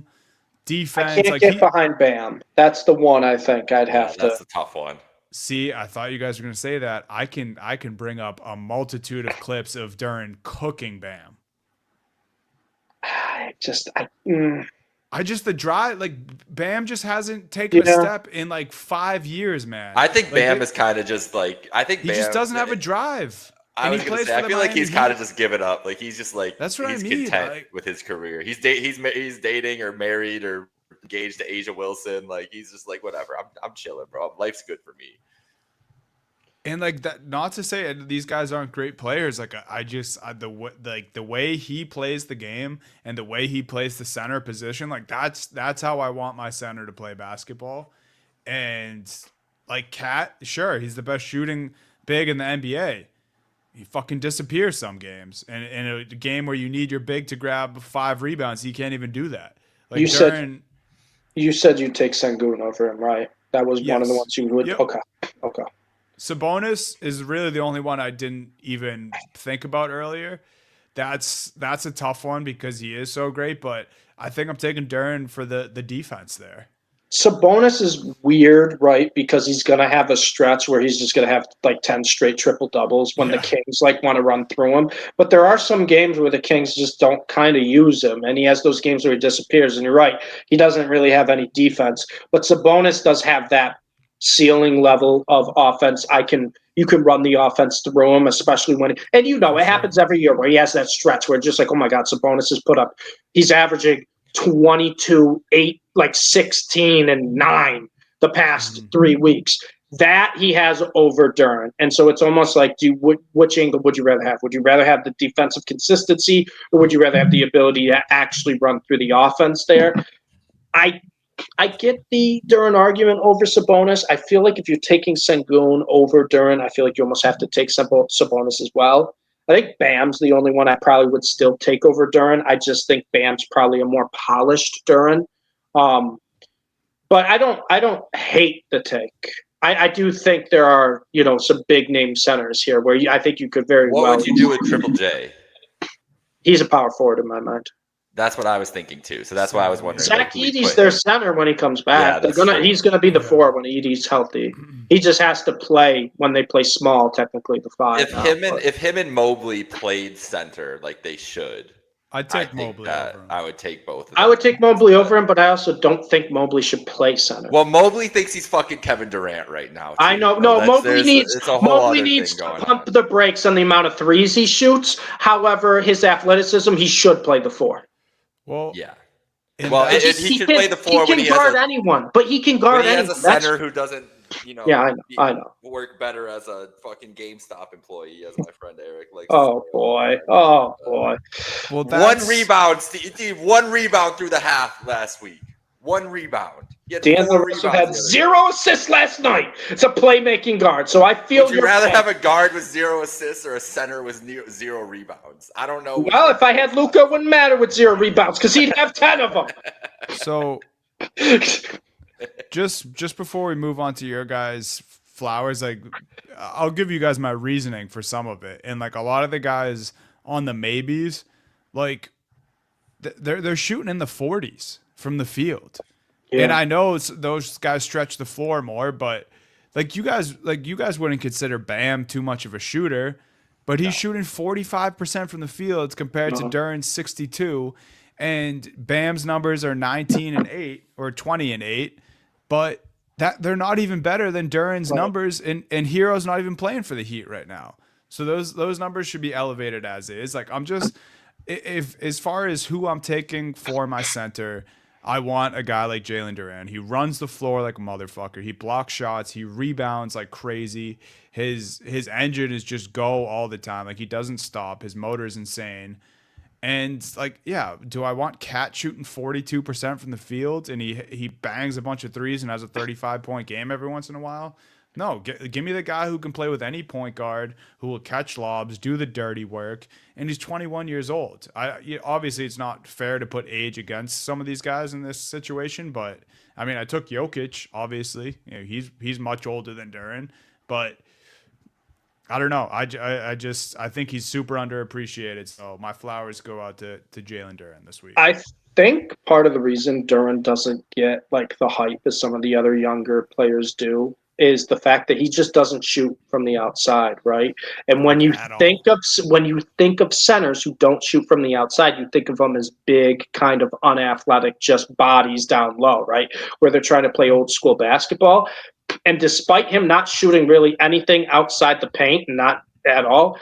defense, I can't get behind Bam. That's the one I think I'd have to. That's a tough one. See, I thought you guys were going to say that. I can bring up a multitude of clips of Duren cooking Bam. The drive, like Bam just hasn't taken a step in like 5 years, man. I think Bam is kind of just like Bam just doesn't have a drive. I was gonna say, I feel like he's kind of just given up. Like he's just like that's what he's I mean. Content with his career. He's dating or married or engaged to Asia Wilson. Like he's just like whatever. I'm chilling, bro. Life's good for me. And like that, not to say these guys aren't great players. Like the way he plays the game and the way he plays the center position, like that's how I want my center to play basketball. And like Cat, sure, he's the best shooting big in the NBA. He fucking disappears some games, and in a game where you need your big to grab 5 rebounds, he can't even do that. Like you said you'd take Sengun over him, right? That was one of the ones you would. Yep. Okay. Sabonis is really the only one I didn't even think about earlier. That's a tough one because he is so great, but I think I'm taking Duren for the defense there. Sabonis is weird, right? Because he's going to have a stretch where he's just going to have like 10 straight triple doubles when the Kings like want to run through him. But there are some games where the Kings just don't kind of use him. And he has those games where he disappears. And you're right, he doesn't really have any defense. But Sabonis does have that ceiling level of offense. You can run the offense through him, especially when it happens every year where he has that stretch where it's just like, oh my God, Sabonis has he's averaging 22, 8, like 16 and 9 the past 3 weeks. That he has over Duren. And so it's almost like, which angle would you rather have? Would you rather have the defensive consistency, or would you rather have the ability to actually run through the offense there? I get the Duren argument over Sabonis. I feel like if you're taking Sengun over Duren, I feel like you almost have to take Sabonis as well. I think Bam's the only one I probably would still take over Duren. I just think Bam's probably a more polished Duren. But I don't hate the take. I do think there are, some big name centers here where I think you could very well. What would you do with Triple J? He's a power forward in my mind. That's what I was thinking too. So that's why I was wondering. Zach Edey's their center when he comes back. Yeah, he's gonna be the 4 when Edey's healthy. He just has to play when they play small, technically the 5. If him and Mobley played center like they should, I'd take Mobley over him. I would take both of them. I would take Mobley over him, but I also don't think Mobley should play center. Well, Mobley thinks he's fucking Kevin Durant right now. Too. I know. No, Mobley needs to pump the brakes on the amount of threes he shoots. However, his athleticism, he should play the 4. Well, yeah. Well, he can play the 4 when he can guard anyone, but he can guard anyone. He has a center who doesn't, Yeah, I know. Work better as a fucking GameStop employee, as my friend Eric likes. Oh boy. Well, 1 rebound, Steve. 1 rebound through the half last week. 1 rebound. D'Angelo Russell had 0 assists last night. It's a playmaking guard, so I feel. Would you rather have a guard with 0 assists or a center with 0 rebounds? I don't know. Well, if I had Luka, it wouldn't matter with 0 rebounds because he'd have 10 of them. So, just before we move on to your guys' flowers, like I'll give you guys my reasoning for some of it, and like a lot of the guys on the maybes, like they're shooting in the 40s from the field. Yeah. And I know those guys stretch the floor more, but you guys wouldn't consider Bam too much of a shooter, but he's shooting 45% from the field compared to Duren's 62, and Bam's numbers are 19 and 8 or 20 and 8, but that they're not even better than Duren's numbers, and Hero's not even playing for the Heat right now. So those numbers should be elevated as is. Like if as far as who I'm taking for my center, I want a guy like Jalen Duren. He runs the floor like a motherfucker. He blocks shots. He rebounds like crazy. His engine is just go all the time. Like he doesn't stop. His motor is insane. And do I want Cat shooting 42% from the field and he bangs a bunch of threes and has a 35-point game every once in a while? No, give me the guy who can play with any point guard, who will catch lobs, do the dirty work, and he's 21 years old. Obviously, it's not fair to put age against some of these guys in this situation, but I mean, I took Jokic. Obviously, he's much older than Duren, but I don't know. I think he's super underappreciated. So my flowers go out to Jalen Duren this week. I think part of the reason Duren doesn't get like the hype as some of the other younger players do is the fact that he just doesn't shoot from the outside, right? And when you think of centers who don't shoot from the outside, you think of them as big, kind of unathletic, just bodies down low, right? Where they're trying to play old school basketball. And despite him not shooting really anything outside the paint, not at all,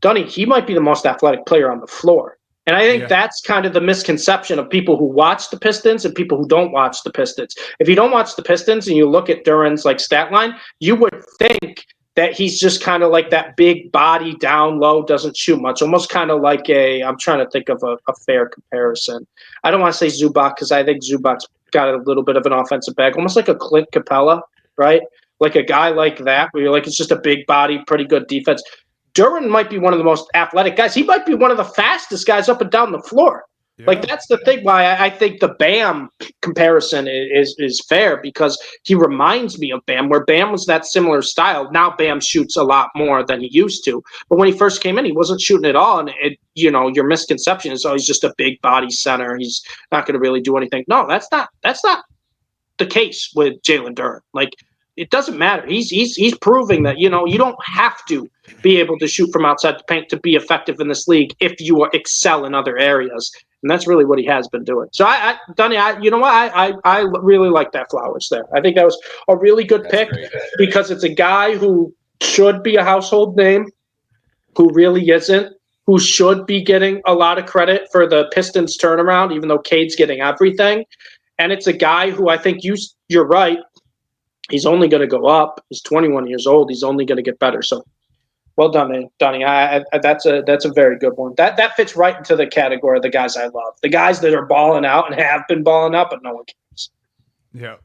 Dunny, he might be the most athletic player on the floor. And I think that's kind of the misconception of people who watch the Pistons and people who don't watch the Pistons. If you don't watch the Pistons and you look at Duren's like stat line, you would think that he's just kind of like that big body down low, doesn't shoot much, almost kind of like I'm trying to think of a fair comparison. I don't want to say Zubac because I think Zubac's got a little bit of an offensive bag, almost like a Clint Capella, right? Like a guy like that where you're like, it's just a big body, pretty good defense. Duren might be one of the most athletic guys. He might be one of the fastest guys up and down the floor. Yeah. Like that's the thing why I think the Bam comparison is fair because he reminds me of Bam, where Bam was that similar style. Now Bam shoots a lot more than he used to. But when he first came in, he wasn't shooting at all. And your misconception is, oh, he's just a big body center. He's not going to really do anything. No, that's not the case with Jalen Duren. Like, it doesn't matter. He's proving that, you don't have to be able to shoot from outside the paint to be effective in this league if you excel in other areas. And that's really what he has been doing. So, Dunny, you know what? I really like that Flowers there. I think that was a really good pick because it's a guy who should be a household name, who really isn't, who should be getting a lot of credit for the Pistons turnaround, even though Cade's getting everything. And it's a guy who I think you're right. He's only going to go up. He's 21 years old. He's only going to get better. So, well done, man, Donnie. That's a very good one. That fits right into the category of the guys I love. The guys that are balling out and have been balling out, but no one cares. Yeah.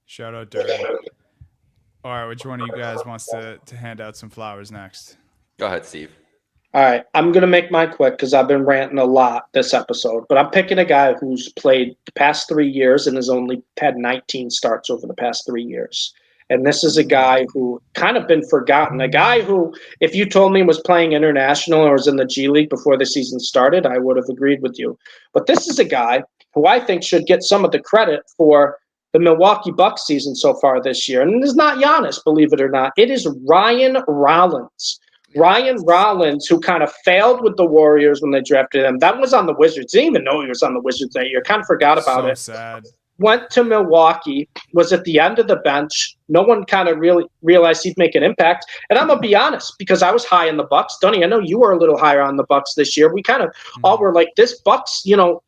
Shout out, Dirk. All right, which one of you guys wants to hand out some flowers next? Go ahead, Steve. All right, I'm going to make mine quick because I've been ranting a lot this episode. But I'm picking a guy who's played the past 3 years and has only had 19 starts over the past 3 years. And this is a guy who kind of been forgotten. A guy who, if you told me was playing international or was in the G League before the season started, I would have agreed with you. But this is a guy who I think should get some of the credit for the Milwaukee Bucks season so far this year. And it's not Giannis, believe it or not. It is Ryan Rollins. Ryan Rollins, who kind of failed with the Warriors when they drafted him. That was on the Wizards. Didn't even know he was on the Wizards that year. Kind of forgot about it. So sad. Went to Milwaukee, was at the end of the bench. No one kind of really realized he'd make an impact. And I'm going to be honest, because I was high in the Bucks. Dunny, I know you were a little higher on the Bucks this year. We kind of all were like, this Bucks,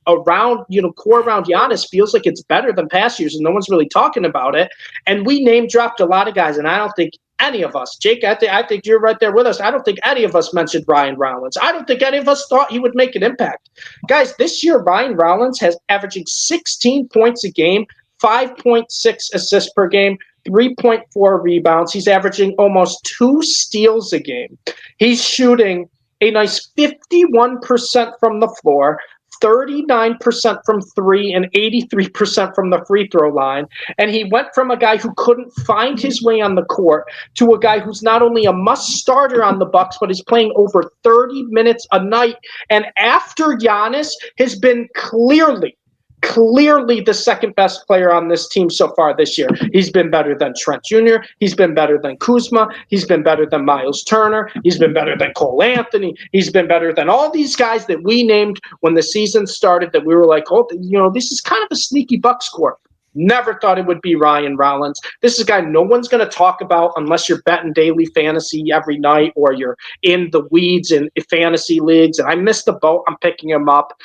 around, core around Giannis feels like it's better than past years, and no one's really talking about it. And we name-dropped a lot of guys, and I don't think any of us, Jake, I think you're right there with us. I don't think any of us mentioned Ryan Rollins. I don't think any of us thought he would make an impact. Guys, this year, Ryan Rollins has averaging 16 points a game, 5.6 assists per game, 3.4 rebounds. He's averaging almost 2 steals a game. He's shooting a nice 51% from the floor, 39% from three, and 83% from the free throw line. And he went from a guy who couldn't find his way on the court to a guy who's not only a must starter on the Bucks, but he's playing over 30 minutes a night. And after Giannis has been clearly the second best player on this team so far this year. He's been better than Trent Jr. He's been better than Kuzma. He's been better than Miles Turner. He's been better than Cole Anthony. He's been better than all these guys that we named when the season started that we were like, oh, this is kind of a sneaky Bucks score. Never thought it would be Ryan Rollins. This is a guy no one's going to talk about unless you're betting daily fantasy every night or you're in the weeds in fantasy leagues. And I missed the boat. I'm picking him up.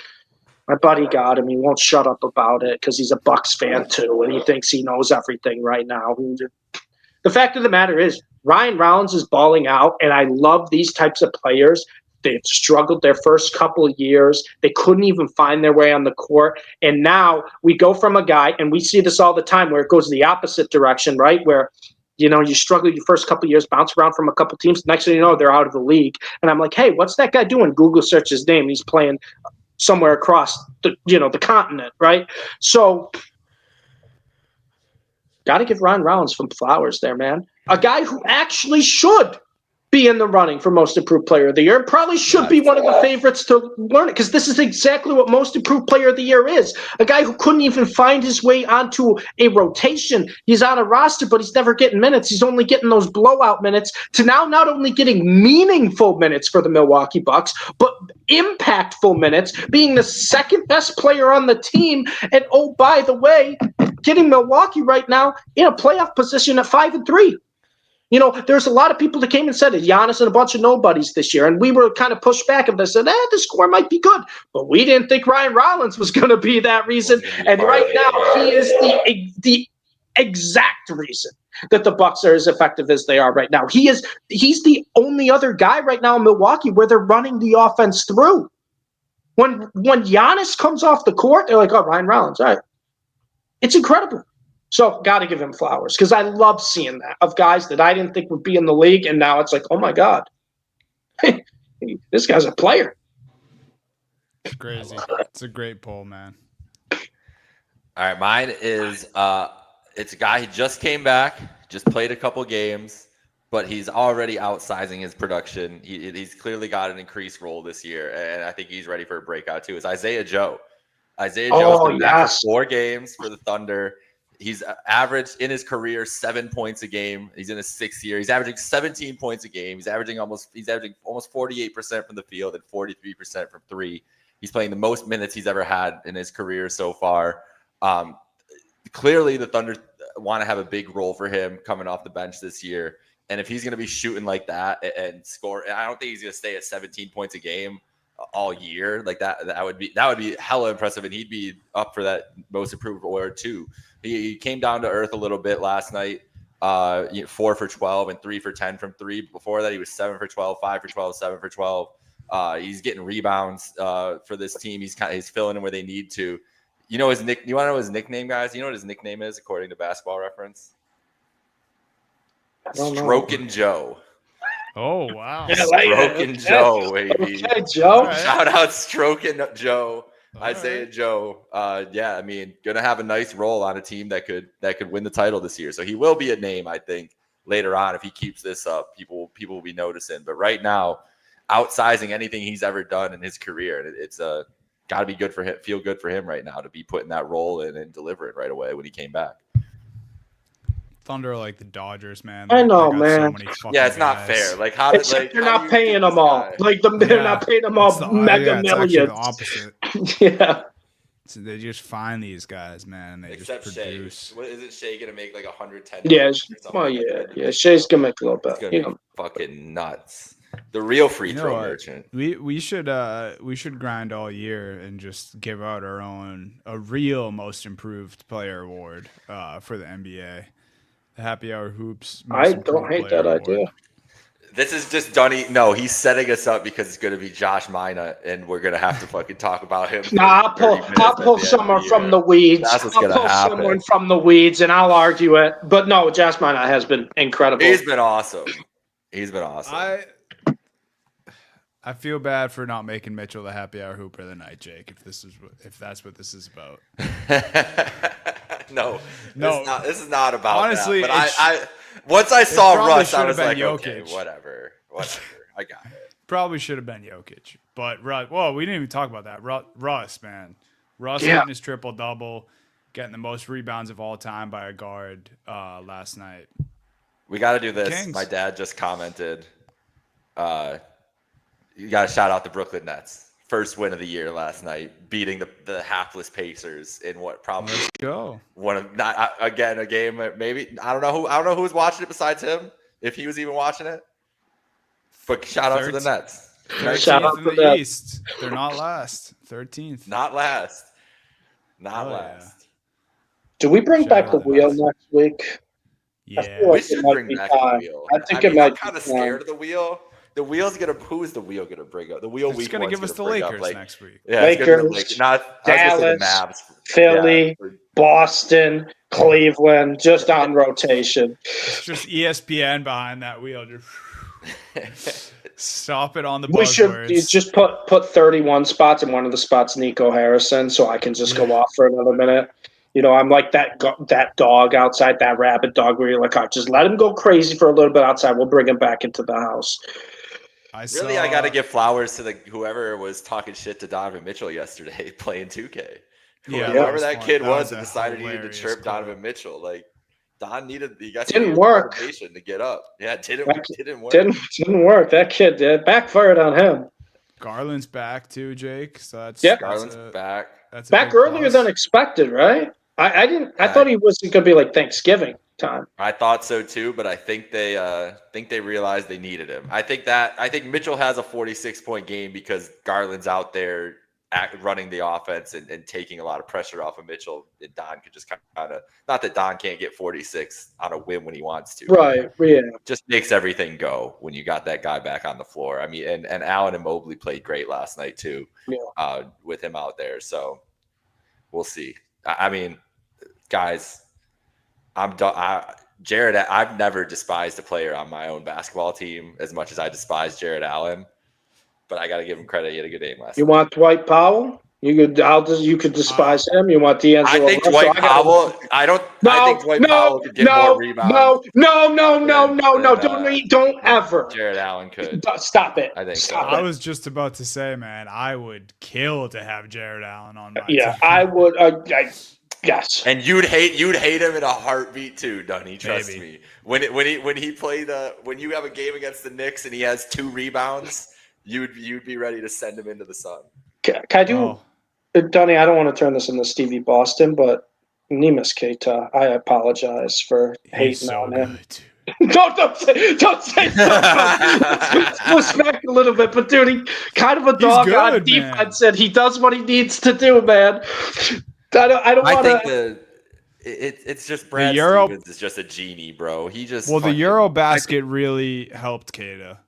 My buddy got him. He won't shut up about it because he's a Bucks fan too, and he thinks he knows everything right now. The fact of the matter is, Ryan Rollins is balling out, and I love these types of players. They've struggled their first couple of years. They couldn't even find their way on the court, and now we go from a guy, and we see this all the time, where it goes the opposite direction, right? Where you struggle your first couple of years, bounce around from a couple teams. Next thing you know, they're out of the league, and I'm like, hey, what's that guy doing? Google search his name. He's playing somewhere across the continent, right? So got to give Ryan Rollins some flowers there, man. A guy who actually should be in the running for Most Improved Player of the Year. Probably should be one of the favorites to learn it because this is exactly what Most Improved Player of the Year is. A guy who couldn't even find his way onto a rotation. He's on a roster, but he's never getting minutes. He's only getting those blowout minutes to now not only getting meaningful minutes for the Milwaukee Bucks, but impactful minutes, being the second best player on the team. And oh, by the way, getting Milwaukee right now in a playoff position at 5-3. There's a lot of people that came and said it, Giannis and a bunch of nobodies this year, and we were kind of pushed back and they said, the score might be good, but we didn't think Ryan Rollins was going to be that reason. And right now, he is the exact reason that the Bucks are as effective as they are right now. He's the only other guy right now in Milwaukee where they're running the offense through. When Giannis comes off the court, they're like, oh, Ryan Rollins, all right. It's incredible. So got to give him flowers because I love seeing that of guys that I didn't think would be in the league, and now it's like, oh my God, this guy's a player. It's crazy. It's a great poll, man. All right, mine is it's a guy who just came back, just played a couple games, but he's already outsizing his production. He's clearly got an increased role this year, and I think he's ready for a breakout too. Is Isaiah Joe. Isaiah Joe's been back for 4 games for the Thunder. He's averaged in his career 7 points a game. He's in his 6th year. He's averaging 17 points a game. He's averaging almost 48% from the field and 43% from 3. He's playing the most minutes he's ever had in his career so far. Clearly, the Thunder want to have a big role for him coming off the bench this year. And if he's going to be shooting like that and score, I don't think he's going to stay at 17 points a game all year. Like that would be hella impressive, and he'd be up for that most improved award too. He came down to earth a little bit last night. 4 for 12 and 3 for 10 from 3. Before that, he was 7 for 12, 5 for 12, 7 for 12. He's getting rebounds for this team. He's filling in where they need to. You know his nick. You want to know his nickname, guys? You know what his nickname is according to Basketball Reference? Strokin' Joe. Oh wow! Strokin' Joe, baby. Okay, Joe. Right. Shout out Strokin' Joe. Isaiah Joe. I mean, gonna have a nice role on a team that could win the title this year. So he will be a name, I think, later on if he keeps this up. People will be noticing. But right now, outsizing anything he's ever done in his career, and it's got to be good for him. Feel good for him right now to be put in that role and deliver it right away when he came back. Thunder are like the Dodgers, man. I know, they got man. So many fucking It's not guys. fair. Like how did they're not paying them all. Like they're not paying them all mega it's millions. the opposite. Yeah. So they just find these guys, man, and they Except just Shea. produce. What isn't Shea gonna make like 110? Yeah. Well, yeah. Shay's gonna make a little It's bit. gonna be fucking nuts. The real free throw what? merchant. We should grind all year and just give out a real most improved player award for the NBA. The Happy Hour Hoops. I don't hate that idea. This is just Dunny. No, he's setting us up because it's going to be Josh Mina, and we're going to have to fucking talk about him. Nah, I'll pull someone from the weeds. That's what's I'll going to pull happen. someone from the weeds, and I'll argue it. But no, Josh Minot has been incredible. He's been awesome. I feel bad for not making Mitchell the Happy Hour Hooper of the night, Jake. If that's what this is about. No. This is not about honestly, that. But I once I saw Russ, I was like, Jokic. okay, whatever. I got it. Probably should have been Jokic, but we didn't even talk about that. Russ, man, Yeah. getting his triple double, getting the most rebounds of all time by a guard last night. We got to do this. Kings. My dad just commented. You got to shout out the Brooklyn Nets. First win of the year last night, beating the hapless Pacers in what probably Let's go. one of not again a game that maybe I don't know who was watching it besides him, if he was even watching it. But shout out to the Nets. 13th in the East. They're not last. 13th. Not last. Not last. Yeah. Do we bring Shout back out the to the wheel Nets. next week? Yeah. We like should it might bring be back time. the wheel. I think it might I'm be kind of time. scared of the wheel. The wheel's gonna. Who is the wheel gonna bring up? The wheel It's week going to one's give us the bring up, Lakers like, next week. Yeah, it's gonna be Lakers, the Lakers. I was gonna say the Dallas, Mavs. Philly, Yeah. Boston, Cleveland, just on rotation. It's just ESPN behind that wheel. Just stop it on the We should buzzwords. just put 31 spots, and one of the spots Nico Harrison, so I can just go off for another minute. You know, I'm like that dog outside, that rabid dog where you're like, oh, just let him go crazy for a little bit outside. We'll bring him back into the house. I got to give flowers to whoever was talking shit to Donovan Mitchell yesterday playing 2K. Yeah, Whoever that kid was that that decided he needed to hilarious chirp clip. Donovan Mitchell. Like, Don needed Didn't work. motivation to get up. Yeah, it didn't work. Didn't work. That kid did. Backfired on him. Garland's back too, Jake. So that's Yep. Garland's back. That's a Back big earlier plus. than expected, right? I thought he wasn't going to be like Thanksgiving time. I thought so too, but I think they realized they needed him. I think Mitchell has a 46-point game because Garland's out there running the offense and taking a lot of pressure off of Mitchell. And Don could just kind of, not that Don can't get 46 on a whim when he wants to. Right, yeah. Just makes everything go when you got that guy back on the floor. I mean, and Allen and Mobley played great last night too, with him out there. So we'll see. I mean, guys, I'm done. Jared, I've never despised a player on my own basketball team as much as I despise Jared Allen, but I got to give him credit. He had a good game last night. You want Dwight Powell? You could despise him. You want D'Angelo? I think Dwight Powell. I think Dwight Powell could get more rebounds. No! Don't ever. Jared Allen could. Stop it. I think Stop I it. was just about to say, man, I would kill to have Jared Allen on my Yeah, team. I would. Yes. And you'd hate him in a heartbeat too, Dunny. Trust me. When he played when you have a game against the Knicks and he has 2 rebounds, you'd be ready to send him into the sun. Can I do, Donnie? I don't want to turn this into Stevie Boston, but Neemias Queta, I apologize for hating on him. Don't say respect a little bit, but dude, he kind of a dog on defense, and he does what he needs to do, man. I don't want to. It's just Brad Stevens is just a genie, bro. He just the Eurobasket really helped Queta.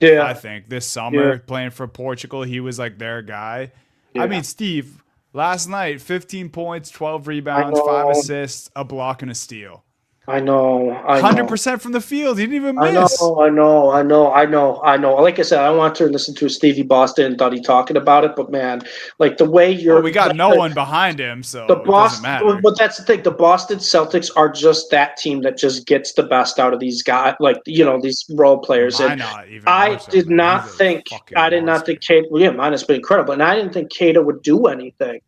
Yeah, I think this summer playing for Portugal, he was like their guy. Yeah. I mean, Steve, last night 15 points, 12 rebounds, 5 assists, a block, and a steal. I know. 100% from the field. He didn't even miss. I know. Like I said, I don't want to turn this into a Stevie Boston and Duddy talking about it, but man, like the way you're. Well, we got no one behind him, so it doesn't matter. But that's the thing. The Boston Celtics are just that team that just gets the best out of these guys, like these role players. And I did not think Queta. Yeah, mine has been incredible, and I didn't think Queta would do anything.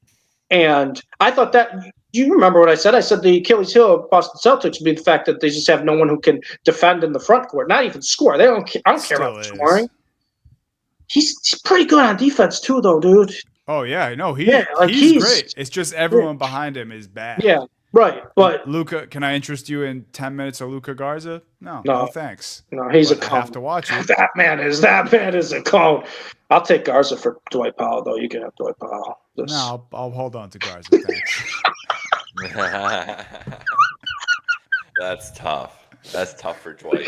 And I thought that. Do you remember what I said? I said the Achilles heel of Boston Celtics would be the fact that they just have no one who can defend in the front court, not even score. I don't care about scoring. He's pretty good on defense too, though, dude. Oh yeah, no, he's great. It's just everyone behind him is bad. Yeah, right. But Luka, can I interest you in 10 minutes of Luka Garza? No, thanks. No, he's a cone. I have to watch it. That man is a cone. I'll take Garza for Dwight Powell, though. You can have Dwight Powell. No, I'll hold on to Garza. Thanks. That's tough. That's tough for Dwight.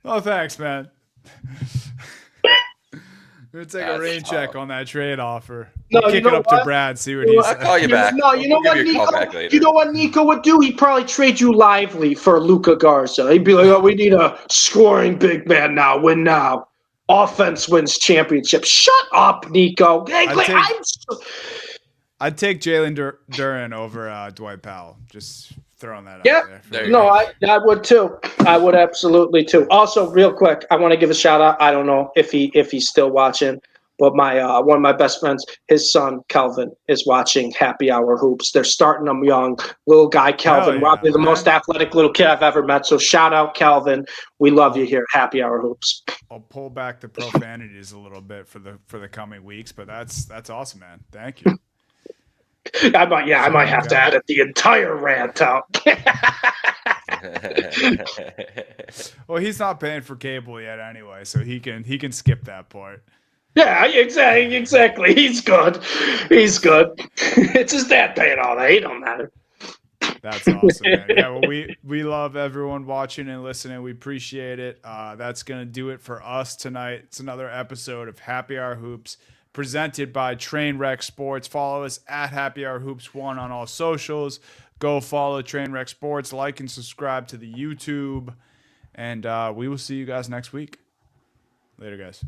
Oh, thanks, man. We're take a rain check on that trade offer. Kick it up to Brad, see what he says. I'll call you back. No, you know what, Nico? You know what Nico would do? He'd probably trade you Lively for Luka Garza. He'd be like, "Oh, we need a scoring big man now. Win now. Offense wins championship." Shut up, Nico. I'd take Jalen Duren over Dwight Powell. Just throwing that out there. No, I would too. I would absolutely too. Also, real quick, I want to give a shout out. I don't know if he's still watching, but my one of my best friends, his son Calvin, is watching Happy Hour Hoops. They're starting him young, little guy Calvin, probably the most athletic little kid I've ever met. So shout out Calvin. We love you here, Happy Hour Hoops. I'll pull back the profanities a little bit for the coming weeks, but that's awesome, man. Thank you. I might have to edit the entire rant out. Well, he's not paying for cable yet anyway, so he can skip that part. Yeah, exactly. He's good. It's his dad paying all that. He don't matter. That's awesome, man. Yeah, well, we love everyone watching and listening. We appreciate it. That's gonna do it for us tonight. It's another episode of Happy Hour Hoops, presented by Trainwreck Sports. Follow us at Happy Hour Hoops 1 on all socials. Go follow Trainwreck Sports. Like and subscribe to the YouTube. And we will see you guys next week. Later, guys.